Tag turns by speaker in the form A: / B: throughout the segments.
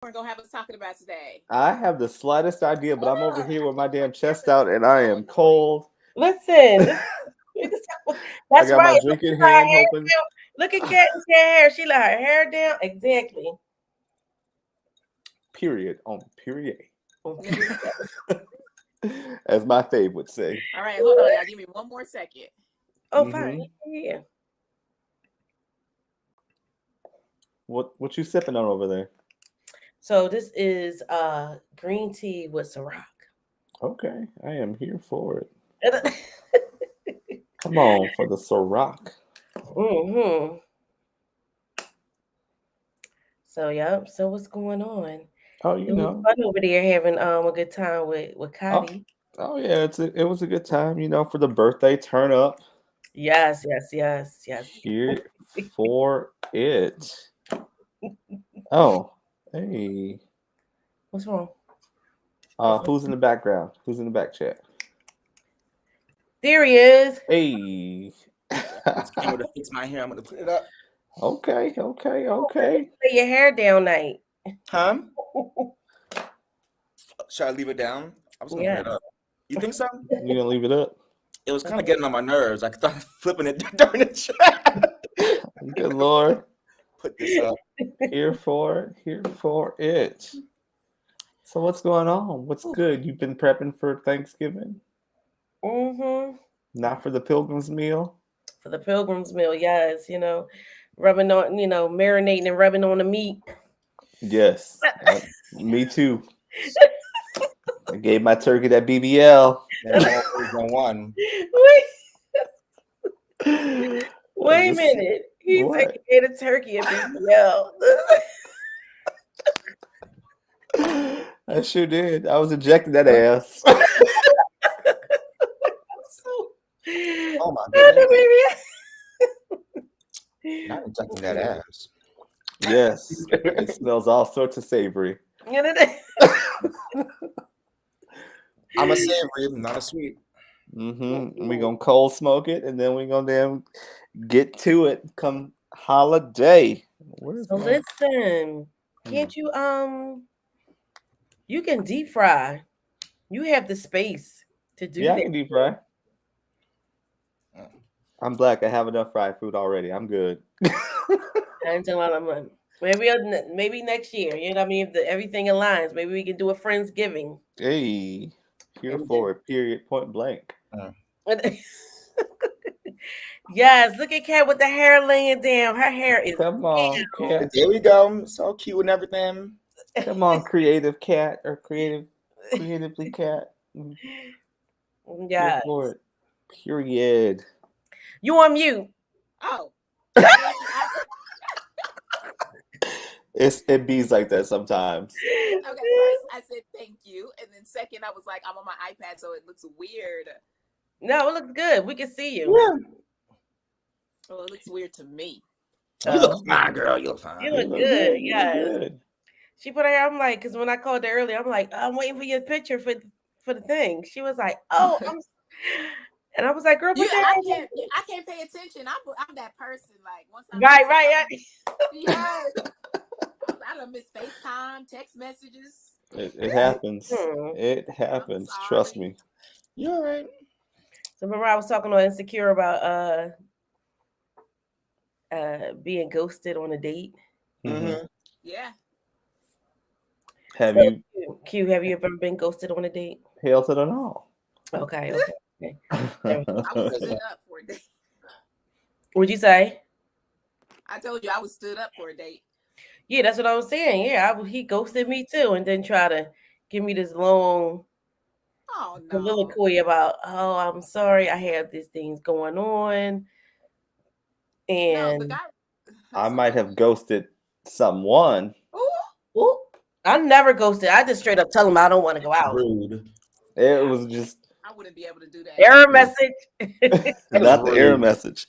A: gonna have us talking about today?
B: I have the slightest idea, but I'm over here
A: I
B: with my
A: keep
B: damn
A: forgetting.
B: chest out and I
A: So
B: am
A: annoying.
B: cold.
C: Listen,
B: I
C: that's
B: got my
C: right.
B: drinking hand hoping.
C: Look at Kat's hair. She let her hair down. Exactly.
B: Period on period.
C: Okay.
B: As my fave would say.
A: All right, hold on, y'all. Give me one more second.
C: Oh, fine.
B: hmm
C: Yeah.
B: What you sipping on over there?
C: So this is green tea with Ciroc.
B: Okay, I am here for it. Come on for the Ciroc.
C: hmm So yeah. So what's going on?
B: Oh,
C: It was fun over there having a good time with
B: Oh,
C: Cotty.
B: oh yeah, it was a good time, for the birthday turn up.
C: Yes, yes, yes, yes.
B: Here for it. Oh, hey.
C: What's wrong?
B: Who's in the background? Who's in the back chat?
C: There he is.
B: Hey.
D: I'm gonna fix my hair. I'm gonna put it up.
B: Okay.
C: Lay your hair down, night.
D: Huh? Should I leave it down? I was gonna put
C: Yes.
D: it up. You think so?
B: You gonna leave it up?
D: It was kind of getting on my nerves. I started flipping it during the chat.
B: Good Lord.
D: Put this up.
B: Here for it. So what's going on? What's good? You've been prepping for Thanksgiving?
C: Mm-hmm.
B: Not for the pilgrim's meal?
C: For the pilgrim's meal, yes, rubbing on, marinating and rubbing on the meat.
B: Yes. Me too. I gave my turkey that BBL.
D: Never always on one.
C: Wait a minute. He said
B: What?
C: he ate a turkey at BBL.
B: I sure did. I was injecting that ass.
D: Oh my goodness. Not injecting that ass.
B: Yes. It smells all sorts of savory.
D: I'm a savory, not a sweet.
B: We gonna cold smoke it, and then we gonna damn get to it come holiday.
C: So listen, can't you you can deep fry. You have the space to do
B: Yeah,
C: that.
B: I can deep fry. I'm black. I have enough fried food already. I'm good.
C: Until maybe next year. You know what I mean? If everything aligns, maybe we can do a Friendsgiving.
B: Hey, here for it. Period. Point blank.
C: Yes, look at Kat with the hair laying down. Her hair is
B: Come on, Kat.
D: There we go. So cute and everything.
B: Come on, creative cat or creatively cat.
C: Yeah.
B: Here for it. Period.
C: You on mute.
A: Oh.
B: It bees like that sometimes.
A: Okay, first I said thank you, and then second I was like, I'm on my iPad, so it looks weird.
C: No, it looks good. We can see you.
D: Yeah.
A: Well, it looks weird to me.
D: You look fine, girl. You look fine.
C: You look good.
B: You
C: Yes.
B: look good.
C: She put her hair. I'm like, because when I called her earlier, I'm like, I'm waiting for your picture for the thing. She was like, oh, and I was like, girl,
A: I can't pay attention. I'm that person. Like once I
C: right.
A: Yes. I done miss FaceTime, text messages.
B: It happens. It happens. Trust me.
D: You're all right.
C: So remember I was talking on Insecure about being ghosted on a date.
D: Mm-hmm.
A: Yeah.
B: Have you
C: ever been ghosted on a date?
B: Hell to the no.
C: Okay.
A: I was stood up for a date.
C: What'd you say?
A: I told you I was stood up for a date.
C: Yeah, that's what I was saying. Yeah, he ghosted me too, and then try to give me this long soliloquy about, oh, I'm sorry, I have these things going on, and
A: the guy,
B: I might have ghosted someone.
C: Ooh, I never ghosted. I just straight up tell him I don't want to go out.
D: Rude.
B: It was just
A: I wouldn't be able to do that.
C: Error message.
B: Not the error message.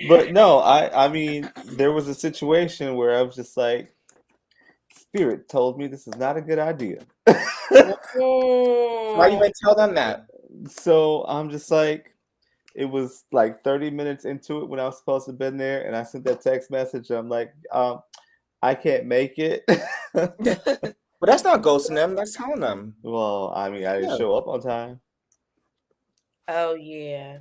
B: But no, I mean, there was a situation where I was just like, Spirit told me this is not a good idea.
D: Why you might tell them that?
B: So I'm just like, it was like 30 minutes into it when I was supposed to have been there, and I sent that text message. I'm like, I can't make it.
D: But that's not ghosting them. That's telling them.
B: Well, I mean, I didn't
D: Yeah.
B: show up on time.
C: Oh yeah,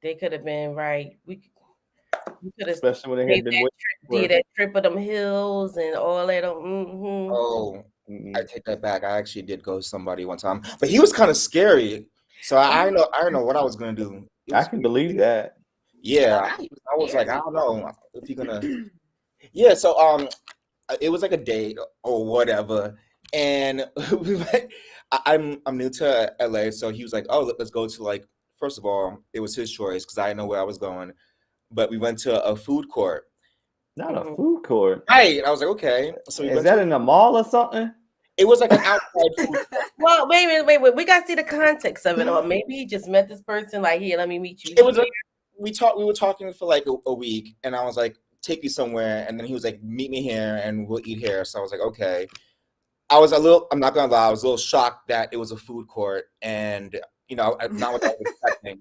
C: they could have been right. We could have
B: Especially when they
C: made
B: had been
C: that
B: waiting
C: did that trip of them hills and all that.
D: Oh,
B: Mm-mm.
D: I take that back. I actually did ghost somebody one time, but he was kind of scary. So I don't know what I was gonna do.
B: I can believe that.
D: Yeah,
A: Now he was
D: I was like, I
A: scary.
D: don't know if you're gonna. Yeah, so it was like a date or whatever, and we went, I'm new to LA, so he was like, oh, let's go to like. First of all, it was his choice because I didn't know where I was going, but we went to a food court.
B: Not a food court.
D: Right, I was like, okay. So we
B: Is
D: went
B: that
D: to.
B: in a mall or something?
D: It was like an outside food.
C: Well, wait. We gotta see the context of it, or maybe he just met this person. Like, here, let me meet you.
D: It was we were talking for like a week, and I was like, take you somewhere, and then he was like, meet me here and we'll eat here. So I was like, okay. I'm not gonna lie, I was a little shocked that it was a food court, and not what I was expecting.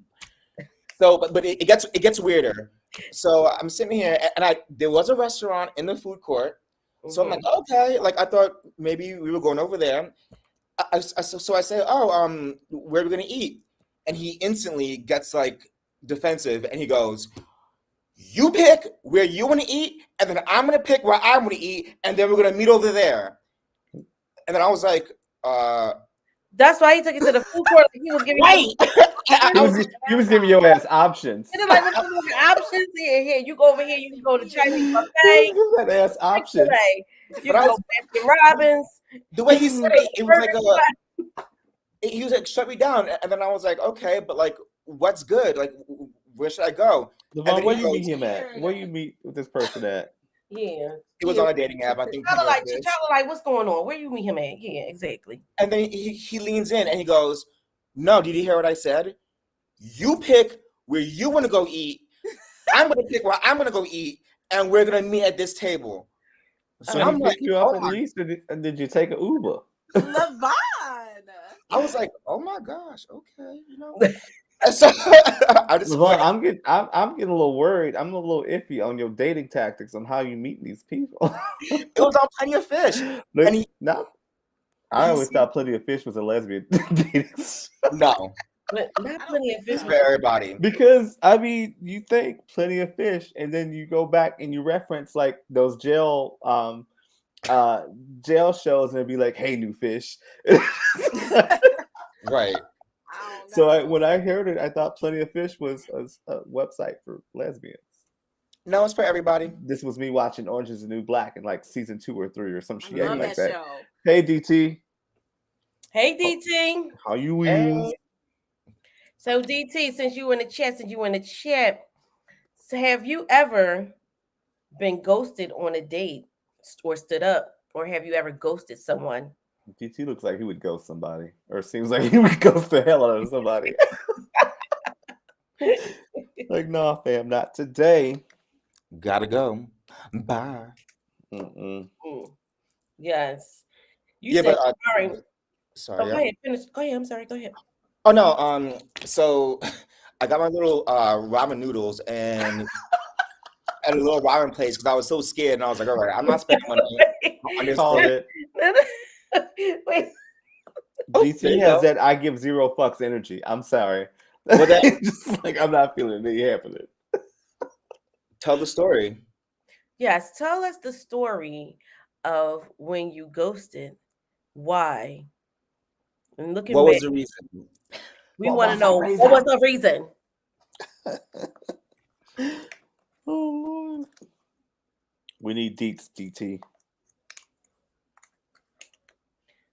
D: So but it gets weirder. So I'm sitting here, and there was a restaurant in the food court. So I'm like, okay, like I thought maybe we were going over there. So I say, oh, where are we gonna eat? And he instantly gets like defensive, and he goes, "You pick where you want to eat, and then I'm gonna pick where I want to eat, and then we're gonna meet over there." And then I was like,
C: That's why he took it to the food court. He was giving
D: right.
B: He was giving your ass options.
C: He was like, "Look, options here. You go over here. You can go to Chinese
B: He
C: buffet.
B: was giving that ass options.
C: You can go Baskin Robbins."
D: The way he said it was like he was like, shut me down. And then I was like, okay, but like, what's good? Like, where should I go?
B: Levon, where you meet him at? Where you meet with this person at?
C: Yeah.
D: It was on a dating app, I think.
C: Tell her like, what's going on? Where you meet him at? Yeah, exactly.
D: And then he leans in and he goes, no, did you hear what I said? You pick where you want to go eat. I'm going to pick where I'm going to go eat. And we're going to meet at this table.
B: So I'm like, you up at least, or did you take an Uber?
A: Levon.
D: I was like, oh my gosh, okay, So I just
B: Levon, I'm getting a little worried. I'm a little iffy on your dating tactics on how you meet these people.
D: It was on Plenty of Fish.
B: I always thought Plenty of Fish was a lesbian dating.
D: No.
C: But not Plenty of Fish
D: for everybody.
B: Because I mean, you think Plenty of Fish, and then you go back and you reference like those jail shows, and it'd be like, "Hey, new fish."
D: Right.
B: So when I heard it, I thought Plenty of Fish was a website for lesbians.
D: No, it's for everybody.
B: This was me watching Orange Is the New Black in like season 2 or 3 or some shit like that.
A: Show.
B: Hey, DT.
C: Hey, DT.
B: How you
D: Hey.
C: So, DT, since you in the chat, so have you ever been ghosted on a date or stood up, or have you ever ghosted someone?
B: DT looks like he would ghost somebody, or seems like he would ghost the hell out of somebody. Like, nah, fam, not today.
D: Gotta go. Bye.
C: Yes. You
D: yeah,
C: said,
D: but
C: sorry.
D: Sorry.
C: Go ahead. Finish. Go ahead. I'm sorry. Go ahead.
D: Oh no. So I got my little ramen noodles and at a little ramen place because I was so scared, and I was like, all right, I'm not spending money on this.
B: Called it.
C: Wait.
B: DT has that I give zero fucks energy. I'm sorry.
D: Well,
B: just like I'm not feeling it happening.
D: Tell the story.
C: Yes, tell us the story of when you ghosted. Why? And looking
D: what
C: back,
D: was the reason?
C: we want to know what was the reason.
B: Oh Lord. We need deets, DT.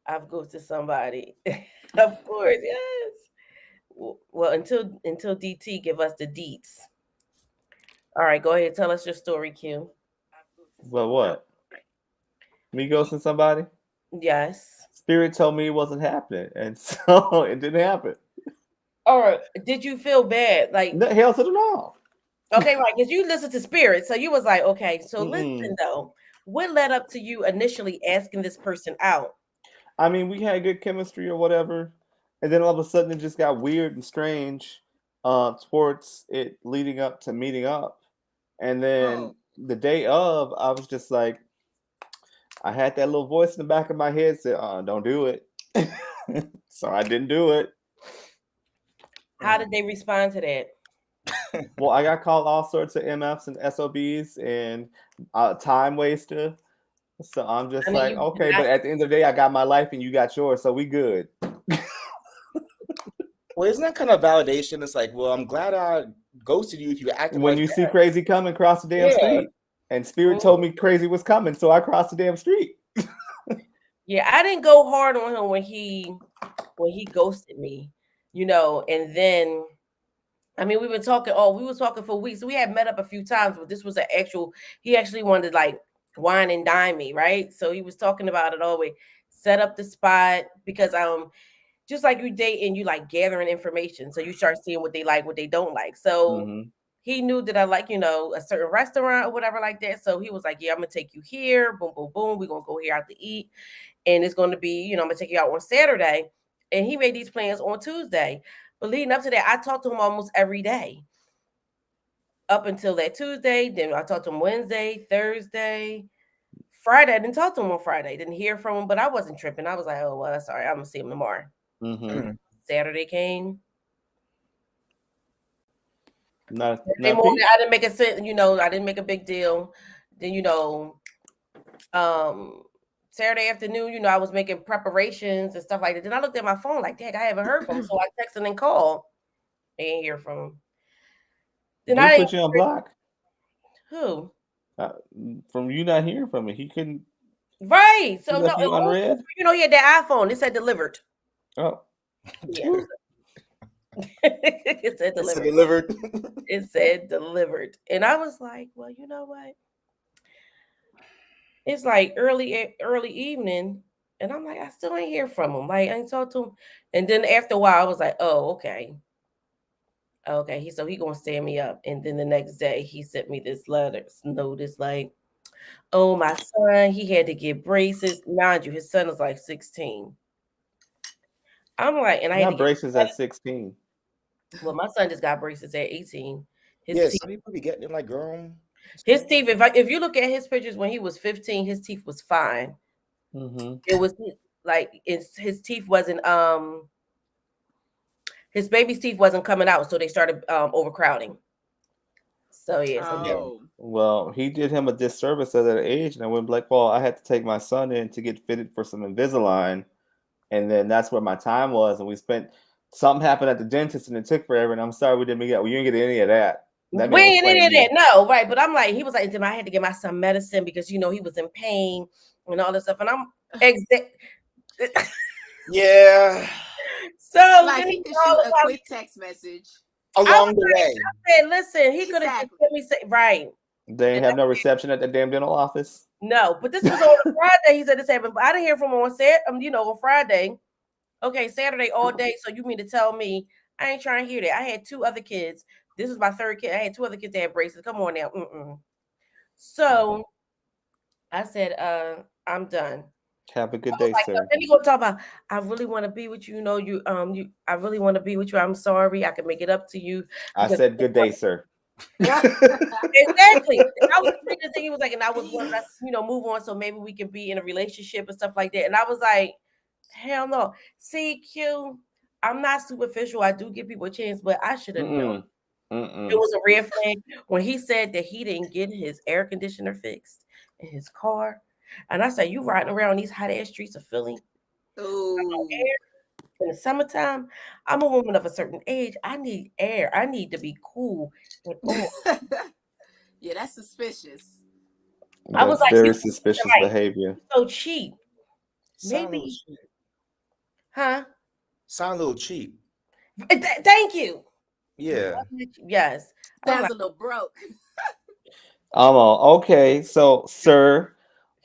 C: I've ghosted somebody. Of course, yes. Well, until DT give us the deets. All right, go ahead. Tell us your story, Q.
B: Well, what? Me ghosting somebody?
C: Yes.
B: Spirit told me it wasn't happening, and so it didn't happen.
C: All right. Did you feel bad? Like,
B: no, hell to the no.
C: Okay, right, because you listened to Spirit, so you was like, okay, so listen though, what led up to you initially asking this person out?
B: I mean, we had good chemistry or whatever, and then all of a sudden it just got weird and strange towards it leading up to meeting up, and then the day of, I was just like, I had that little voice in the back of my head said, don't do it. So I didn't do it.
C: How did they respond to that?
B: Well, I got called all sorts of MFs and SOBs and time waster. So I'm just like, okay, but at the end of the day, I got my life and you got yours, so we good.
D: Well, isn't that kind of validation? It's like, well, I'm glad I ghosted you if you acted
B: when
D: like
B: you
D: that.
B: see crazy coming across the damn street. And Spirit told me crazy was coming, so I crossed the damn street.
C: Yeah, I didn't go hard on him when he ghosted me, you know, and then I mean we were talking for weeks. So we had met up a few times, but this was he actually wanted to like wine and dine me, right? So he was talking about it all the way, set up the spot because just like you date and you like gathering information. So you start seeing what they like, what they don't like. So he knew that I like, you know, a certain restaurant or whatever like that. So he was like, yeah, I'm going to take you here. Boom, boom, boom. We're going to go here out to eat. And it's going to be, you know, I'm going to take you out on Saturday. And he made these plans on Tuesday. But leading up to that, I talked to him almost every day. Up until that Tuesday. Then I talked to him Wednesday, Thursday, Friday. I didn't talk to him on Friday. Didn't hear from him, but I wasn't tripping. I was like, oh, well, sorry. I'm going to see him tomorrow. Saturday came. Saturday morning, I didn't make a sense, you know, I didn't make a big deal. Then, you know, Saturday afternoon, you know, I was making preparations and stuff like that. Then I looked at my phone like, dang, I haven't heard from him. So I texted and called. I didn't hear from him.
B: Then he put you on block.
C: Who?
B: From you not hearing from him. He couldn't.
C: Right. So no,
B: you unread?
C: You know, he had that iPhone. It said delivered.
B: Oh.
C: Yeah. It said delivered. It said delivered. And I was like, well, you know what? It's like early evening. And I'm like, I still ain't hear from him. Like, I ain't talked to him. And then after a while, I was like, oh, okay. Okay. So he gonna stand me up. And then the next day he sent me this notice like, oh, my son, he had to get braces. Mind you, his son is like 16. I'm like, and I had to
B: braces at 16.
C: Well, my son just got braces at 18.
D: Some people be getting them like girl.
C: His teeth, if you look at his pictures when he was 15, his teeth was fine. It was like his teeth wasn't his baby's teeth wasn't coming out, so they started overcrowding. So yeah.
B: Well, he did him a disservice at that age, and I went like, well, I had to take my son in to get fitted for some Invisalign, and then that's where my time was, and we spent. Something happened at the dentist, and it took forever. And I'm sorry we didn't get. Well, you didn't get any of that.
C: We ain't any of that. No, right? But I'm like, he was like, I had to get my son medicine because you know he was in pain and all this stuff, and I'm
D: yeah.
A: So like he could shoot a quick text message
D: along the way.
C: I said, listen, he could have let me say right.
B: They didn't have no reception at the damn dental office.
C: No, but this was on a Friday. He said this happened, but I didn't hear from him on Saturday. You know, on Friday. Okay, Saturday all day. So you mean to tell me I ain't trying to hear that? I had 2 other kids. This is my 3rd kid. I had 2 other kids that had braces. Come on now. So I said, I'm done.
B: Have a good day, sir.
C: Then you gonna talk about I really want to be with you. You know, I really want to be with you. I'm sorry. I can make it up to you.
B: I said good day, sir.
C: Exactly. I was thinking he was like, and I was going to, you know, move on so maybe we can be in a relationship and stuff like that. And I was like, hell no. See, Q, I'm not superficial. I do give people a chance, but I should have known. It was a red flag when he said that he didn't get his air conditioner fixed in his car. And I said, you riding around these hot ass streets of Philly in the summertime? I'm a woman of a certain age. I need air. I need to be cool.
A: Yeah, that's suspicious.
B: I was like, very suspicious behavior.
C: So cheap. Maybe. Huh?
D: Sound a little cheap.
C: Thank you.
D: Yeah.
C: Yes.
A: Sounds a little broke.
B: Okay. So, sir,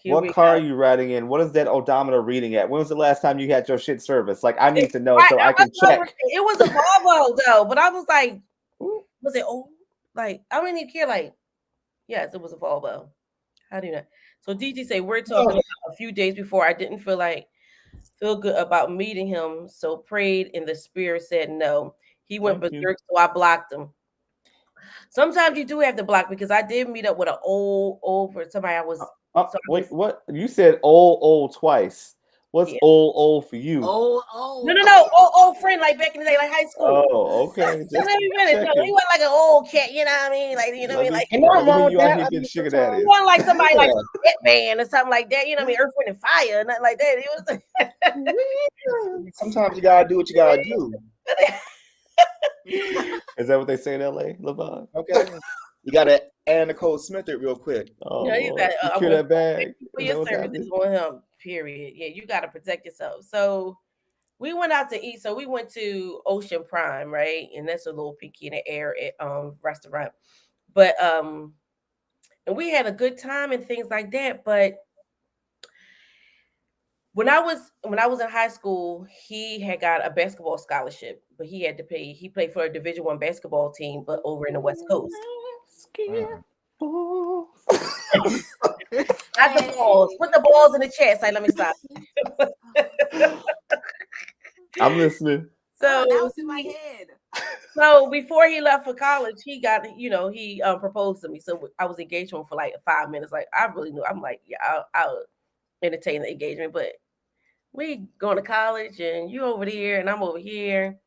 B: what car are you riding in? What is that odometer reading at? When was the last time you had your shit serviced? Like, I need to know so I can check.
C: It was a Volvo though, but I was like, was it old? Like, I don't even care. Like, yes, it was a Volvo. How do you know? So DT say we're talking about a few days before. I didn't feel good about meeting him, so prayed and the spirit said no. He went berserk, so I blocked him. Sometimes you do have to block because I did meet up with an old somebody I was So
B: wait, what? You said old twice. What's old for you?
A: Old.
C: No. Old friend, like back in the day, like high school.
B: Oh, okay. Just
C: Let me finish. No, he wasn't like an old cat, you know what I mean? Like, you know what I mean? Like,
D: and not wrong with
B: you out
D: that.
B: here
D: I
B: getting
D: mean,
B: sugar
D: sometimes-
B: daddies.
C: he wasn't like somebody like Batman or something like that, you know what I mean? Earth, Wind, and Fire, nothing like that. He was
D: sometimes you gotta do what you gotta do.
B: Is that what they say in LA, Levon?
D: Okay. You gotta Anna Nicole Smith it real quick.
B: Oh,
C: you
B: Lord. Secure that bag.
C: for
B: Is
C: your
B: that what's
C: services
B: happening?
C: on him, period. Yeah, you got to protect yourself. So we went out to eat. So we went to Ocean Prime, right? And that's a little pinky in the air restaurant. But and we had a good time and things like that. But when I was in high school, he had got a basketball scholarship, but he had to pay. He played for a Division I basketball team, but over in the West Coast. Not the balls. Put the balls in the chat. Say, let me stop.
B: I'm listening.
A: So now it's in my head.
C: So before he left for college, he got, he proposed to me. So I was engaged to him for like 5 minutes. Like, I really knew. I'm like, yeah, I'll entertain the engagement, but we going to college and you over there and I'm over here.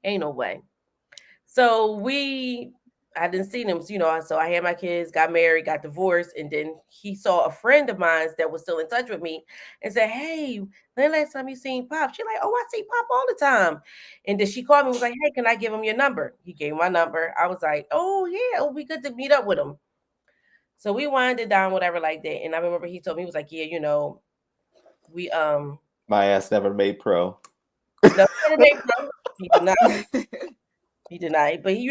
C: Ain't no way. So I didn't see them, so I had my kids, got married, got divorced, and then he saw a friend of mine that was still in touch with me and said, hey, when last time you seen Pop? She's like, oh, I see Pop all the time. And then she called me and was like, hey, can I give him your number? He gave me my number. I was like, oh, yeah, it would be good to meet up with him. So we wound it down, whatever like that. And I remember he told me, he was like, yeah, we
B: My ass never made pro.
C: No, he didn't make pro. He did not. He denied, but he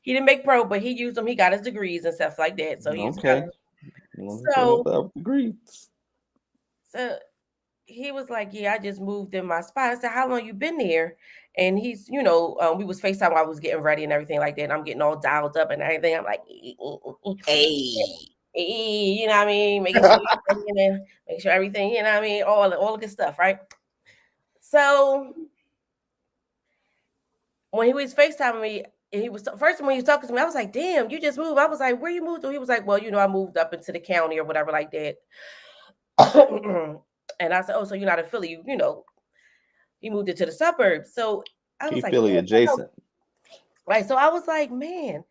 C: didn't make pro, but he used them. He got his degrees and stuff like that. So he's
B: okay.
C: So
B: degrees.
C: So he was like, "Yeah, I just moved in my spot." I said, "How long you been there?" And he's, we was FaceTime while I was getting ready and everything like that. And I'm getting all dialed up and everything. I'm like,
D: hey,
C: you know what I mean? Making sure make sure everything, you know what I mean? All the good stuff, right? So when he was FaceTiming me, and he was first when he was talking to me, I was like, damn, you just moved. I was like, where you moved to? He was like, well, I moved up into the county or whatever like that. And I said, oh, so you're not in Philly, you moved into the suburbs. So I was like,
B: Philly adjacent.
C: Right. So I was like, man,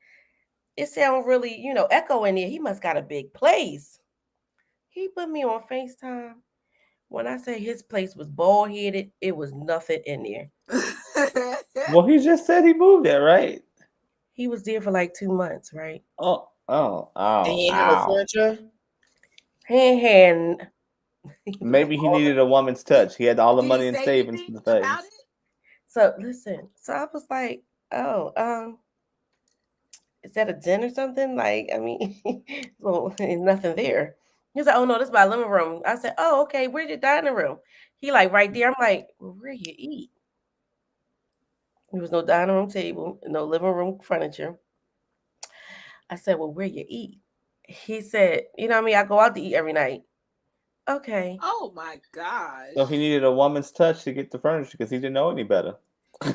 C: it sounds really, echo in there. He must got a big place. He put me on FaceTime. When I say his place was bald headed, it was nothing in there.
B: Well, he just said he moved there, right?
C: He was there for like 2 months, right?
B: Oh.
D: And he ain't no furniture?
C: Hand.
B: Maybe he needed a woman's touch. He had all the money and savings for the things.
C: So listen. So I was like, oh, is that a den or something? Like, I mean, well, there's nothing there. He's like, oh no, this is my living room. I said, oh, okay, where's your dining room? He like right there. I'm like, well, where you eat? There was no dining room table, no living room furniture. I said, well, where you eat? He said, you know what I mean? I go out to eat every night. Okay.
A: Oh my gosh.
B: So he needed a woman's touch to get the furniture because he didn't know any better.
D: I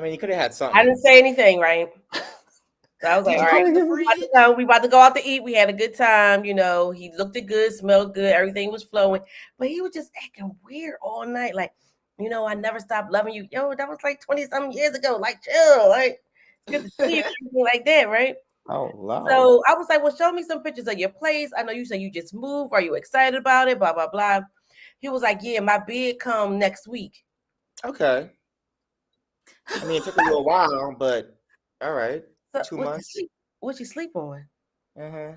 D: mean, you could have had something.
C: I didn't say anything, right? So I was like, all right, we about to go out to eat. We had a good time, He looked good, smelled good, everything was flowing. But he was just acting weird all night. Like, I never stopped loving you. Yo, that was like 20-something years ago. Like, chill. Like, good to see you like that, right?
B: Oh, wow.
C: So I was like, well, show me some pictures of your place. I know you said you just moved. Are you excited about it? Blah, blah, blah. He was like, yeah, my bed come next week.
D: Okay. I mean, it took a little while, but all right. So 2 months.
C: What'd you sleep on?
D: Uh-huh.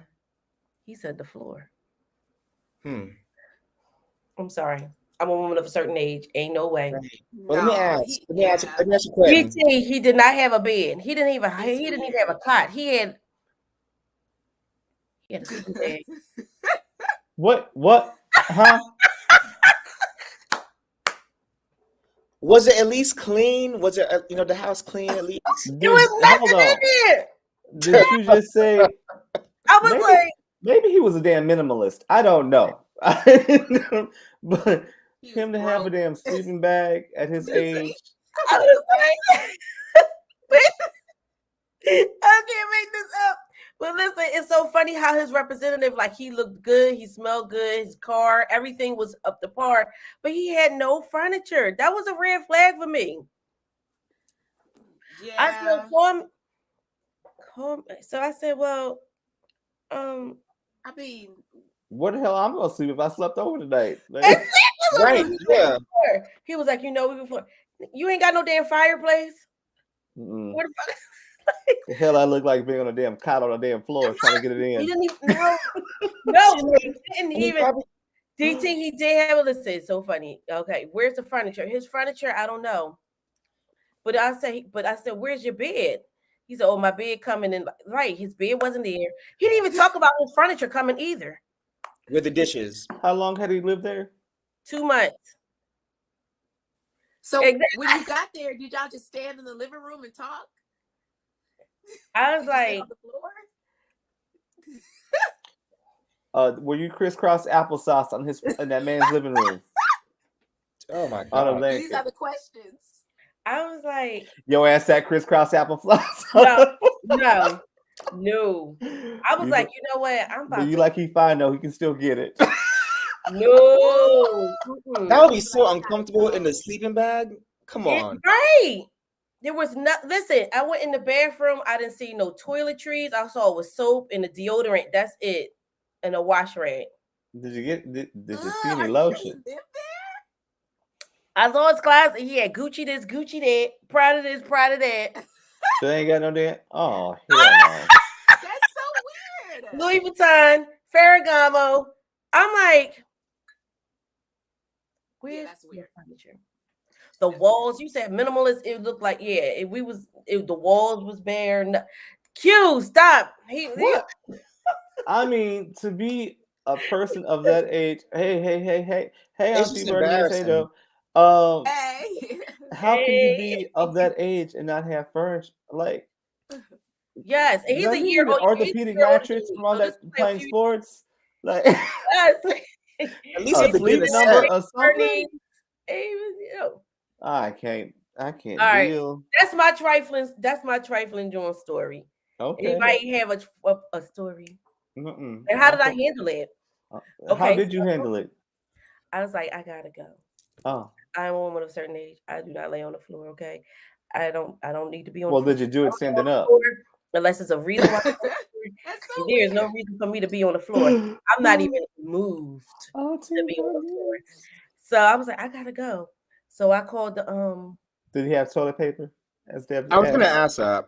C: He said the floor.
D: I'm
C: sorry. I'm a woman of a certain age. Ain't no way.
D: Right. Well, let me ask you a question.
C: He did not have a bed. He didn't even have a cot. He had a sleeping bag.
B: What? Huh?
D: Was it at least clean? Was it, the house clean at least?
C: It was nothing in there.
B: Did you just say?
C: I was
B: maybe he was a damn minimalist. I don't know. But him to have a damn sleeping bag at his age.
C: I was like, I can't make this up. Well, listen, it's so funny how his representative, like, he looked good, he smelled good, his car, everything was up to par, but he had no furniture. That was a red flag for me.
A: Yeah.
C: I said, call me. So I said, well,
A: I mean,
B: what the hell I'm gonna sleep if I slept over tonight?
D: Right? Yeah.
C: He was like, you ain't got no damn fireplace.
B: What the fuck? The hell I look like being on a damn cot on a damn floor trying to get it in.
C: He didn't even he didn't even. DT, he did have a listen. It's so funny. Okay, where's the furniture? His furniture, I don't know. But I said, where's your bed? He said, oh, my bed coming in. Right, his bed wasn't there. He didn't even talk about his furniture coming either.
D: With the dishes.
B: How long had he lived there?
C: 2 months.
A: So when you got there, did y'all just stand in the living room and talk?
C: I was like,
A: on the floor?
B: Were you crisscross applesauce in that man's living room?
D: Oh my god!
A: These are the questions.
C: I was like,
B: your ass that crisscross applesauce.
C: No. I was like, you know what? I'm about.
B: But you like he fine though. He can still get it.
C: No,
D: that would be so uncomfortable in the sleeping bag. Come on,
C: right? There was not. Listen, I went in the bathroom. I didn't see no toiletries. I saw it was soap and the deodorant. That's it, and a wash rag.
B: Did you see any lotion?
C: I saw his closet. He had Gucci this, Gucci that, Prada this, Prada that.
B: So ain't got no damn. Oh hell no.
A: That's so weird.
C: Louis Vuitton, Ferragamo. I'm like, where's
A: that's weird.
C: Furniture? The walls, you said minimalist. It looked like, the walls was bare. No, Q, stop.
B: I mean, to be a person of that age, hey, Auntie Bernice, hey though. How can you be of that age and not have furniture? Like,
C: yes, and he's a year old.
B: Orthopedic mattress from all that playing sports. Like,
C: yes.
D: At least a
B: sleep number or something. I can't
C: All
B: deal.
C: Right. That's my trifling John story.
B: Okay.
C: Anybody have a story?
B: Mm-mm.
C: And how did I handle it?
B: How did you handle it?
C: I was like, I gotta go.
B: Oh.
C: I'm a woman of a certain age. I do not lay on the floor. Okay. I don't need to be on.
B: Well, did you do it standing up?
C: Unless it's a reason why. There's no reason for me to be on the floor. I'm not even moved to be on the floor. So I was like, I gotta go. So I called the
B: Did he have toilet paper?
D: I was gonna ask that.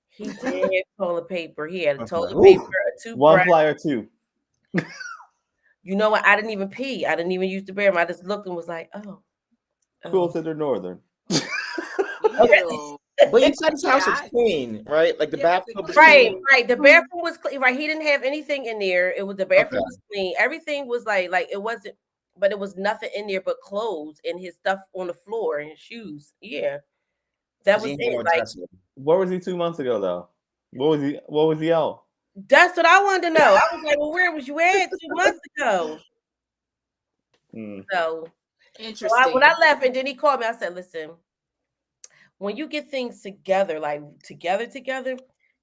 C: He did have toilet paper. He had a toilet paper, a toothbrush.
B: 1 ply or 2.
C: You know what? I didn't even pee. I didn't even use the bathroom. I just looked and was like, oh.
B: Cool to the northern.
C: Okay.
D: But you said his house was clean, right? Like the bathroom.
C: Right. The bathroom was clean. Right. He didn't have anything in there. It was the bathroom was clean. Everything was like it wasn't, but it was nothing in there but clothes and his stuff on the floor and shoes. Yeah. That was it. Like,
B: where was he 2 months ago though? What was he on?
C: That's what I wanted to know. I was like, well, where was you at 2 months ago? So interesting. So when I left and then he called me, I said, listen, when you get things together, like together,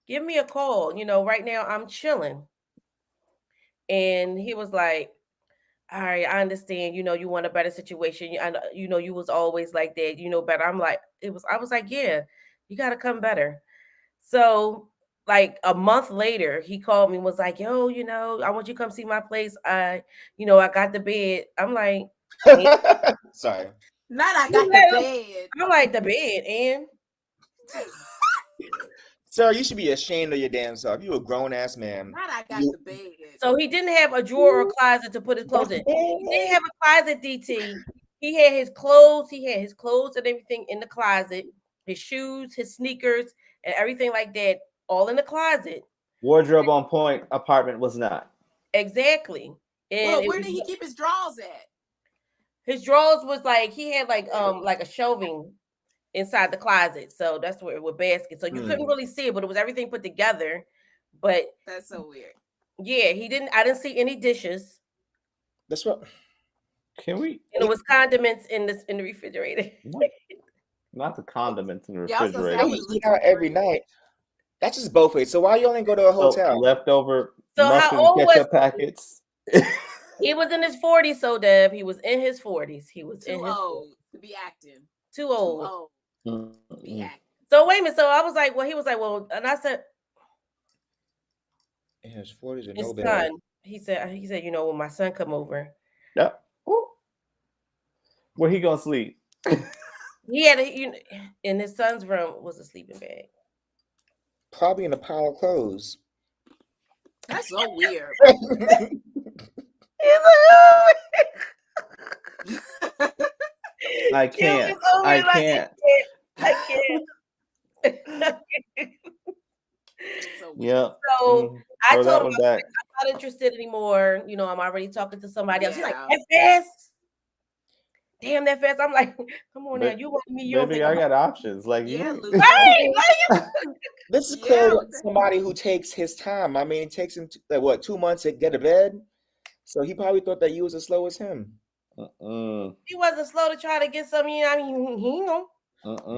C: give me a call. You know, right now I'm chilling. And he was like, all right, I understand. You know, you want a better situation. You know, you was always like that. You know better. I was like, yeah, you got to come better. So like a month later, he called me and was like, yo, you know, I want you to come see my place. I got the bed. I'm like,
D: sorry.
A: Not I got the bed.
C: I'm like, the bed, and
D: sir, you should be ashamed of your damn self. You a grown ass man.
A: Not I got the bed.
C: So he didn't have a drawer or closet to put his clothes in. He didn't have a closet, DT. He had his clothes. He had his clothes and everything in the closet. His shoes, his sneakers, and everything like that, all in the closet.
B: Wardrobe on point. Apartment was not.
C: Exactly. And
A: where did he keep his drawers at?
C: His drawers was like he had like a shelving inside the closet, so that's where it was baskets. So you couldn't really see it, but it was everything put together. But
A: that's so weird.
C: Yeah, I didn't see any dishes.
D: That's what.
B: Can we?
C: And it was condiments in the refrigerator.
B: Not the condiments in the refrigerator.
D: We eat out every night. That's just both ways. So why you only go to a hotel?
B: Leftover
C: So
B: mustard
C: how
B: and
C: old was
B: ketchup packets.
C: he? Was in his 40s, so Deb. He was in his 40s. He was
A: too
C: in his
A: old to be acting.
C: Too old.
A: To be acting.
C: So wait a minute. So I was like, well, he was like, well, and I said,
D: in his 40s or
C: his
D: no
C: son.
D: bed.
C: He said, you know, when my son come over.
B: Yep. Where he gonna sleep?
C: He had in his son's room was a sleeping bag.
D: Probably in a pile of clothes.
A: That's so weird.
B: I can't. I can't.
C: So I told him I'm not interested anymore. You know, I'm already talking to somebody else. He's like, that fast? Damn, that fast. I'm like, come on now. You want me? You
B: baby, I got options. Like,
C: right?
D: This is clearly somebody who takes his time. I mean, it takes him 2 months to get a bed. So he probably thought that you was as slow as him.
C: He wasn't slow to try to get something. I mean, he know.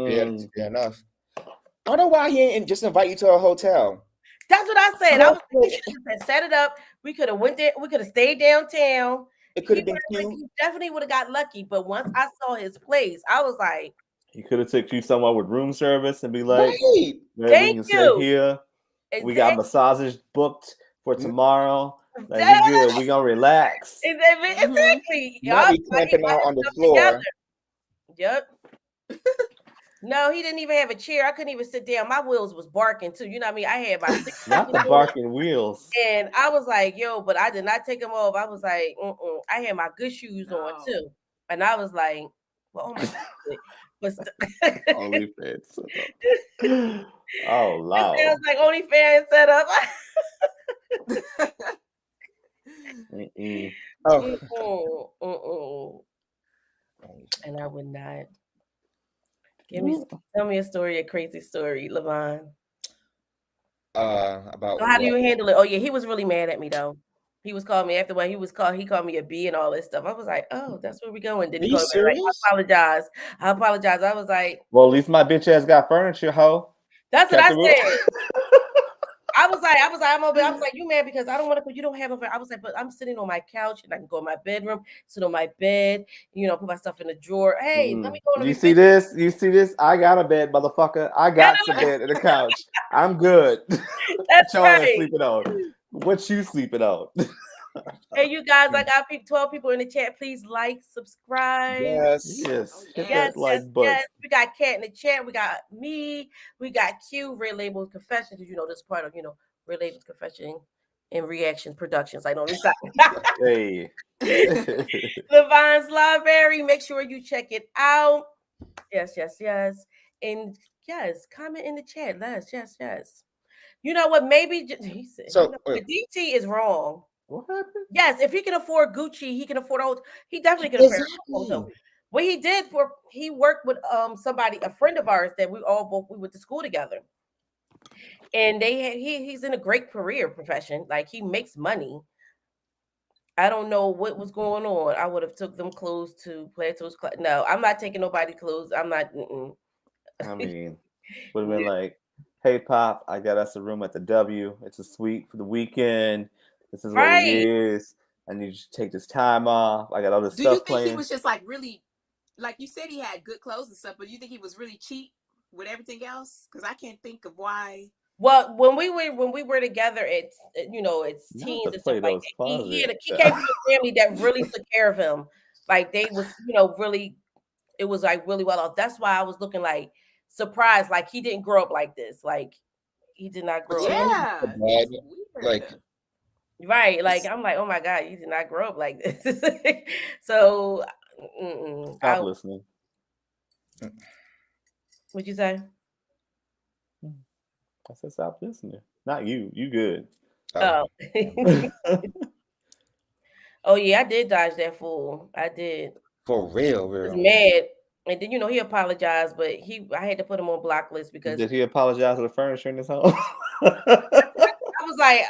D: Yeah, fair enough. I don't know why he ain't just invite you to a hotel.
C: That's what I said. I was like, set it up. We could have went there. We could have stayed downtown.
D: It could have been cute.
C: He definitely would have got lucky. But once I saw his place, I was like,
B: he could have took you somewhere with room service and be like,
C: right.
B: Thank you. Stay here. Exactly. We got massages booked for tomorrow. Like, we good. We gonna relax.
C: Exactly.
D: Not be camping out on the floor.
C: Together. Yep. No, he didn't even have a chair. I couldn't even sit down. My wheels was barking too. You know what I mean? I had my
B: not the barking wheels.
C: And I was like, yo, but I did not take them off. I was like, I had my good shoes on too. And I was like, well, oh my God.
B: OnlyFans. Oh, Lord.
C: It sounds like OnlyFans set up. And I would not. Tell me a story, a crazy story, Levon.
D: About
C: so how do you handle it? Oh yeah, he was really mad at me though. He was calling me after what he called me a B and all this stuff. I was like, oh, that's where we going. Then he called me like, I apologize. I was like,
B: well, at least my bitch ass got furniture, ho.
C: That's what I said. I was like, you mad because I don't want to. You don't have a. I was like, but I'm sitting on my couch and I can go in my bedroom, sit on my bed, put my stuff in the drawer. Hey, let me go.
B: You see this? You see this? I got a bed, motherfucker. I got some bed and a couch. I'm good.
C: That's right.
B: Sleeping on. What you sleeping on?
C: Hey, you guys! I got 12 people in the chat. Please like, subscribe.
B: Yes. Hit that like button.
C: Yes. We got Kat in the chat. We got me. We got Q. Red Label Confession. Did you know this part of Red Label Confession and Reaction Productions? I know this.
B: Hey.
C: Levon's Library. Make sure you check it out. Yes. And yes, comment in the chat. Yes. You know what? Maybe he said.
D: So
C: DT is wrong.
B: What happened?
C: Yes, if he can afford Gucci, he can afford he definitely can afford hotel. What he did he worked with somebody, a friend of ours that we went to school together. And he's in a great career profession. Like he makes money. I don't know what was going on. I would have took them clothes to Plato's class. No, I'm not taking nobody clothes. I'm not.
B: I mean, would have been like, hey Pop, I got us a room at the W. It's a suite for the weekend. This is what it is. I need you to take this time off. I got all this stuff.
A: Do you think
B: playing.
A: He was just like really, like you said, he had good clothes and stuff, but you think he was really cheap with everything else? Because I can't think of why.
C: Well, when we were together, it's teens and stuff like that. He came from a family that really took care of him. Like they was, really, it was like really well off. That's why I was looking like surprised, like he didn't grow up like this. Like he did not grow up.
A: Yeah.
D: Like
C: right. Like I'm like, oh my God, you did not grow up like this. So
B: stop listening.
C: What'd you say?
B: I said stop listening. Not you. You good.
C: Oh. Oh yeah, I did dodge that fool. I did.
D: For real.
C: I was mad. And then he apologized, but I had to put him on block list because
B: did he apologize for the furniture in his home?
C: I was like,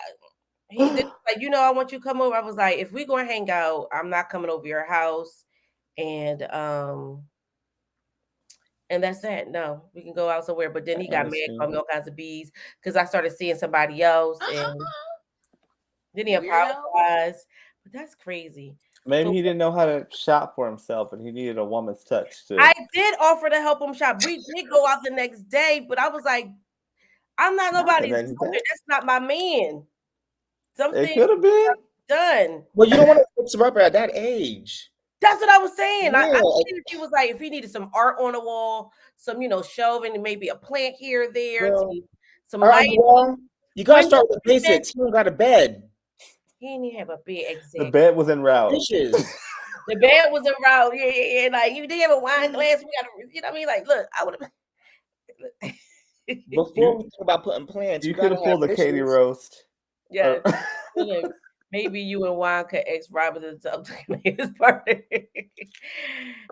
C: he did like, I want you to come over. I was like, if we gonna hang out, I'm not coming over your house. And And that's that. No, we can go out somewhere. But then he got mad,
B: Honestly.
C: called me all kinds of bees because I started seeing somebody else, and then he
A: Weirdo.
C: apologized. But that's crazy.
B: Maybe
C: So
B: he didn't know how to shop for himself, and he needed a woman's touch too.
C: I did offer to help him shop. We did go out the next day, but I was like, I'm not
B: Not the
C: nobody's
B: next
C: mother.
B: day.
C: That's not my man. Something
B: It could have been.
C: done.
D: Well, you don't want to fix her up at that age.
C: That's what I was saying. I
D: Yeah.
C: think if he was like, if he needed some art on the wall, some, shelving, and maybe a plant here or there,
D: Girl,
C: some
D: art on the
C: light.
D: wall. You gotta start with the
C: Windows,
D: basics. He don't got a bed.
C: He didn't even have a bed.
B: The
C: Exactly.
B: bed was en route.
D: Dishes.
C: The bed was around. Yeah. Like, you did have a wine glass. We got to, you know what I mean? Like, look, I would have.
D: Before we think about putting plants,
B: You
D: you
B: could
D: gotta
B: have pulled the
D: have
B: Katie
D: dishes.
B: roast.
C: Yeah. Maybe you and Juan could ex Robert up to his party.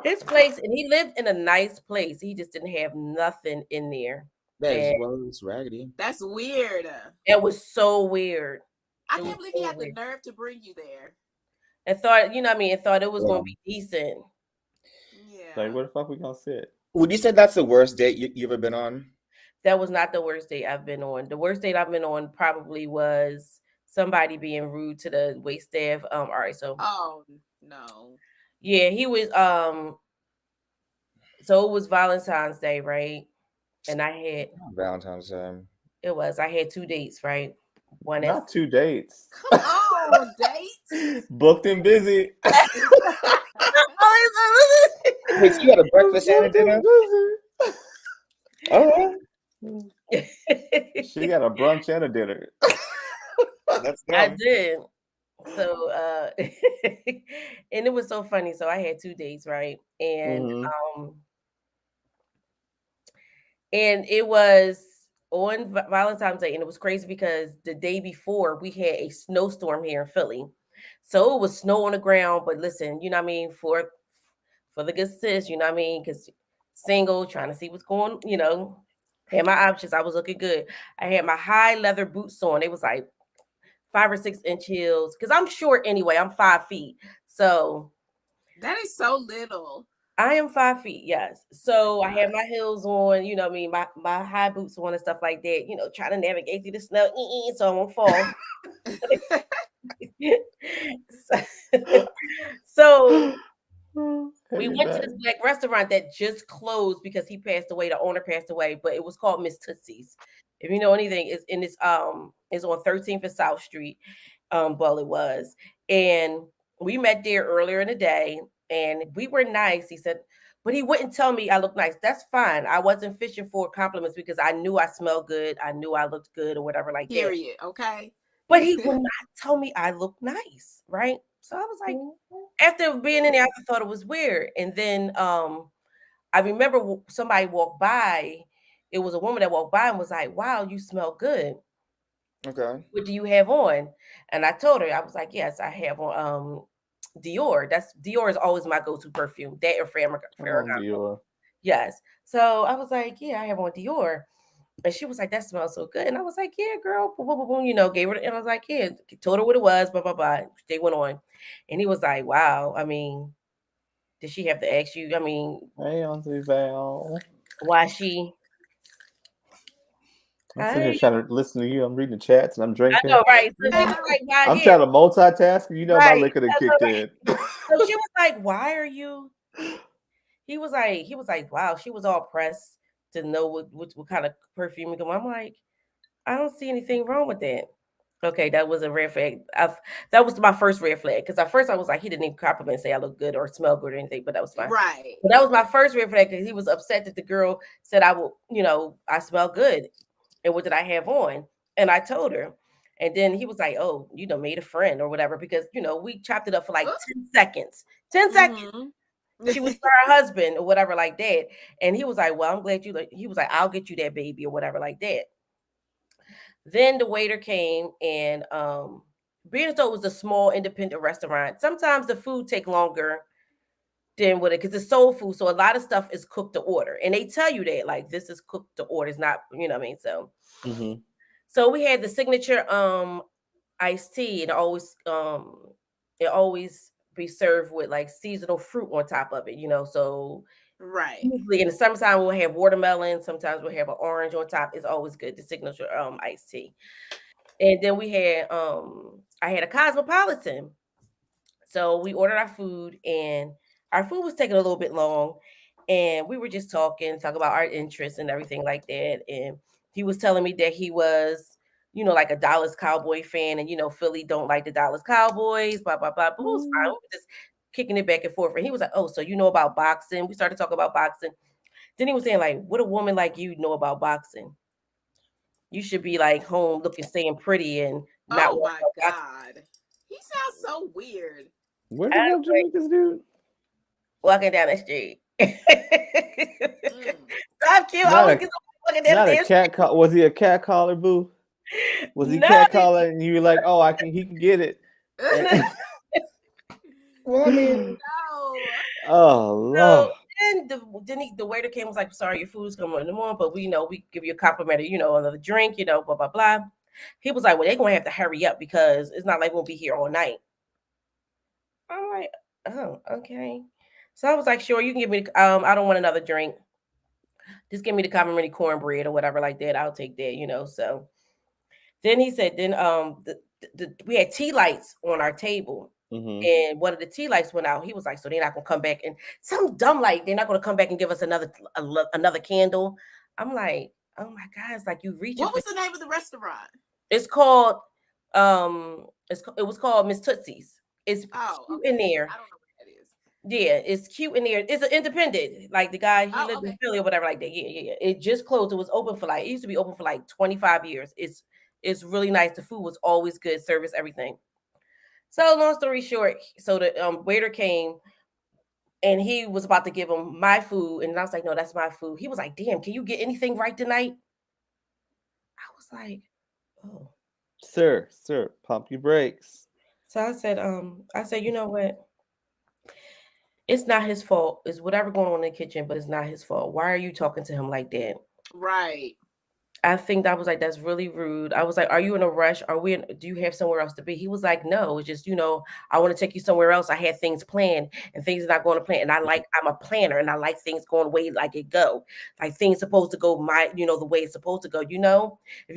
C: His place, and he lived in a nice place. He just didn't have nothing in there.
D: That is,
C: And
D: well, it's raggedy.
A: That's weird.
C: it was so weird.
A: I
C: It was
A: can't believe
C: so
A: he had the
C: weird.
A: nerve to bring you there.
C: And thought, you know what I mean? And thought it was
D: Yeah.
C: going to be decent.
A: Yeah.
B: Like, where the fuck we gonna sit?
D: Would you say that's the worst date you ever been on?
C: That was not the worst date I've been on. The worst date I've been on probably was somebody being rude to the wait staff. All right, so
A: Oh no.
C: yeah, he was so it was Valentine's Day, right? And I had
D: Valentine's Day.
C: I had 2 dates, right? One
B: Not 2 dates.
A: Come on, dates.
B: Booked and busy.
D: Wait, so you had a breakfast and a dinner? Oh,
B: She got a brunch and a dinner.
D: that's
C: I
D: dumb.
C: did. So and it was so funny. So I had 2 dates, right? And it was on Valentine's Day, and it was crazy because the day before we had a snowstorm here in Philly. So it was snow on the ground, but listen, you know what I mean, for the good sis, you know what I mean, because single, trying to see what's going, had my options. I was looking good. I had my high leather boots on. It was like 5 or 6 inch heels, because I'm short anyway. I'm 5 feet. So
A: that is so little.
C: I am 5 feet, yes. So I had my heels on, you know what I mean, my high boots on and stuff like that, trying to navigate through the snow, so I won't fall. So we went to this black restaurant that just closed because he passed away. The owner passed away, but it was called Miss Tootsie's. If you know anything, it's in this it's on 13th and South Street. Well, it was. And we met there earlier in the day, and we were nice. He said, but he wouldn't tell me I look nice. That's fine. I wasn't fishing for compliments because I knew I smelled good. I knew I looked good or whatever like that.
A: Period. Okay.
C: But he would not tell me I look nice, right? So I was like, after being in there, I thought it was weird. And then I remember somebody walked by. It was a woman that walked by and was like, wow, you smell good.
D: Okay.
C: What do you have on? And I told her, I was like, yes, I have on Dior. Dior is always my go-to perfume. That or Ferragamo.
B: Dior.
C: Yes. So I was like, yeah, I have on Dior. And she was like, that smells so good. And I was like, yeah, girl, boom, boom, boom, gave her, and I was like, yeah, told her what it was, blah, blah, blah. They went on. And he was like, wow, I mean, did she have to ask you? I mean,
B: hey, Auntie Val.
C: Why she?
B: I'm sitting here trying to listen to you. I'm reading the chats and I'm drinking.
C: I know, right? So she was like, why?
B: I'm trying to multitask. My liquor that kicked in.
C: So she was like, why are you? He was like, wow. She was all pressed to know what kind of perfume. I'm like, I don't see anything wrong with that. Okay, that was a red flag. That was my first red flag, because at first I was like, he didn't even compliment, say I look good or smell good or anything, but that was fine.
A: Right.
C: But that was my first red flag, because he was upset that the girl said I will, I smell good, and what did I have on? And I told her, and then he was like, oh, made a friend or whatever, because we chopped it up for like 10 seconds. 10 seconds. She was for her husband or whatever like that, and he was like, well, I'm glad you. He was like, I'll get you that baby or whatever like that. Then the waiter came, and being as though it was a small independent restaurant, sometimes the food take longer than what it, because it's soul food, so a lot of stuff is cooked to order, and they tell you that like this is cooked to order. It's not, you know what I mean. So, so we had the signature iced tea, and it always be served with like seasonal fruit on top of it, so
A: Right.
C: Usually in the summertime we'll have watermelon. Sometimes we'll have an orange on top. It's always good. The signature iced tea. And then we had I had a cosmopolitan. So we ordered our food, and our food was taking a little bit long, and we were just talking about our interests and everything like that. And he was telling me that he was, like a Dallas Cowboy fan, and Philly don't like the Dallas Cowboys, blah blah blah. But it was fine. We were just kicking it back and forth. And he was like, "Oh, so you know about boxing?" We started talking about boxing. Then he was saying, like, "What a woman like you know about boxing? You should be like home looking, staying pretty, and not."
A: Oh my God, he sounds so weird.
B: Where the hell did you meet this dude?
C: Walking down the street. I'm cute.
B: Not a cat call. Was he a cat caller, boo? Was he cat caller and you were like, oh, he can get it?
D: Well, I mean,
A: no.
B: Oh Lord.
C: So then the waiter came and was like, sorry, your food's coming in the morning, but we give you a complimentary, another drink, blah, blah, blah. He was like, well, they're going to have to hurry up because it's not like we'll be here all night. I'm like, oh, okay. So I was like, sure, you can give me, I don't want another drink. Just give me the complimentary cornbread or whatever like that. I'll take that, So then he said, we had tea lights on our table. Mm-hmm. And one of the tea lights went out. He was like, so they're not going to come back. And some dumb light, they're not going to come back and give us another candle. I'm like, oh my God, it's like you reach.
A: What was the name of the restaurant?
C: It's called, it was called Miss Tootsie's. It's cute in there.
A: I don't know what that is.
C: Yeah, it's cute in there. It's an independent, like the guy, he lived in Philly or whatever like that. Yeah. It just closed. It was open for it used to be open for like 25 years. It's really nice. The food was always good, service, everything. So long story short, so the waiter came and he was about to give him my food. And I was like, no, that's my food. He was like, damn, can you get anything right tonight? I was like, oh.
B: Sir, pump your brakes.
C: So I said, you know what? It's not his fault. It's whatever going on in the kitchen, but it's not his fault. Why are you talking to him like that?
A: Right.
C: I think that was like, that's really rude. I was like, are you in a rush? Do you have somewhere else to be? He was like, no, it's just, I want to take you somewhere else. I had things planned and things are not going to plan. And I'm a planner and I like things going the way like it go. Like things supposed to go the way it's supposed to go, if you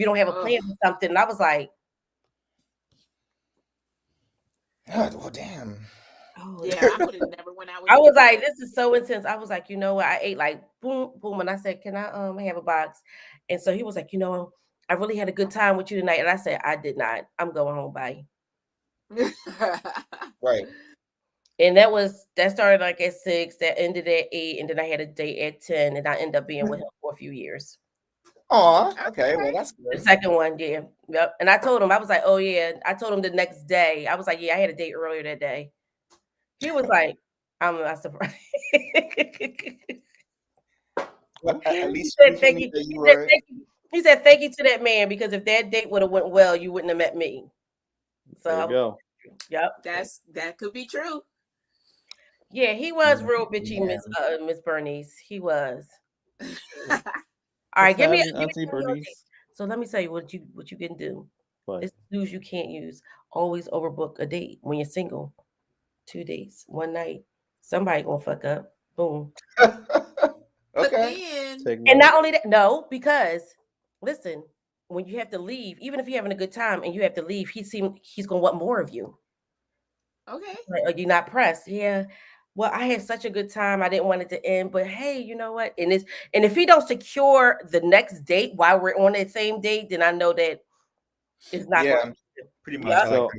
C: don't have a plan for something. And I was like,
D: well, damn.
A: Oh, yeah, I would have never went out with
C: I was like, this is so intense. I was like, you know what? I ate like boom, boom. And I said, can I have a box? And so he was like, I really had a good time with you tonight. And I said, I did not. I'm going home, bye.
D: Right.
C: And that started like at 6, that ended at 8, and then I had a date at 10, and I ended up being with him for a few years.
D: Oh, okay. Well, that's good.
C: The second one, yeah. Yep. And I told him, I was like, oh yeah. I told him the next day. I was like, yeah, I had a date earlier that day. He was like, I'm not surprised.
D: Well, at least
C: he said, thank you. He said, thank you to that man, because if that date would have went well, you wouldn't have met me. So
B: there you go.
C: Yep.
A: That could be true.
C: Yeah, he was real bitchy, Miss Bernice. He was. All right, give me
B: Auntie Bernice.
C: So let me tell you what you can do.
B: What?
C: It's news you can't use. Always overbook a date when you're single. 2 dates, 1 night. Somebody gonna fuck up. Boom.
D: Okay.
C: And not only that, no, because listen, when you have to leave, even if you're having a good time and you have to leave, he's gonna want more of you.
A: Okay.
C: Like, are you not pressed? Yeah. Well, I had such a good time. I didn't want it to end, but hey, you know what? And if he don't secure the next date while we're on that same date, then I know that it's not.
D: Yeah, pretty much.
B: So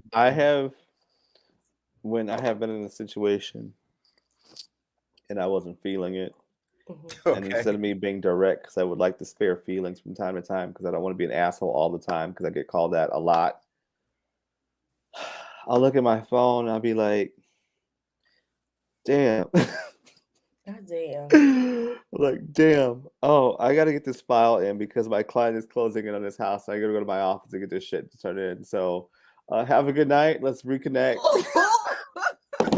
B: when I have been in a situation and I wasn't feeling it, and instead of me being direct, because I would like to spare feelings from time to time, because I don't want to be an asshole all the time, because I get called that a lot. I'll look at my phone and I'll be like, damn.
C: God damn.
B: Like, damn. Oh, I got to get this file in because my client is closing in on this house. I got to go to my office to get this shit to turn in. So have a good night. Let's reconnect.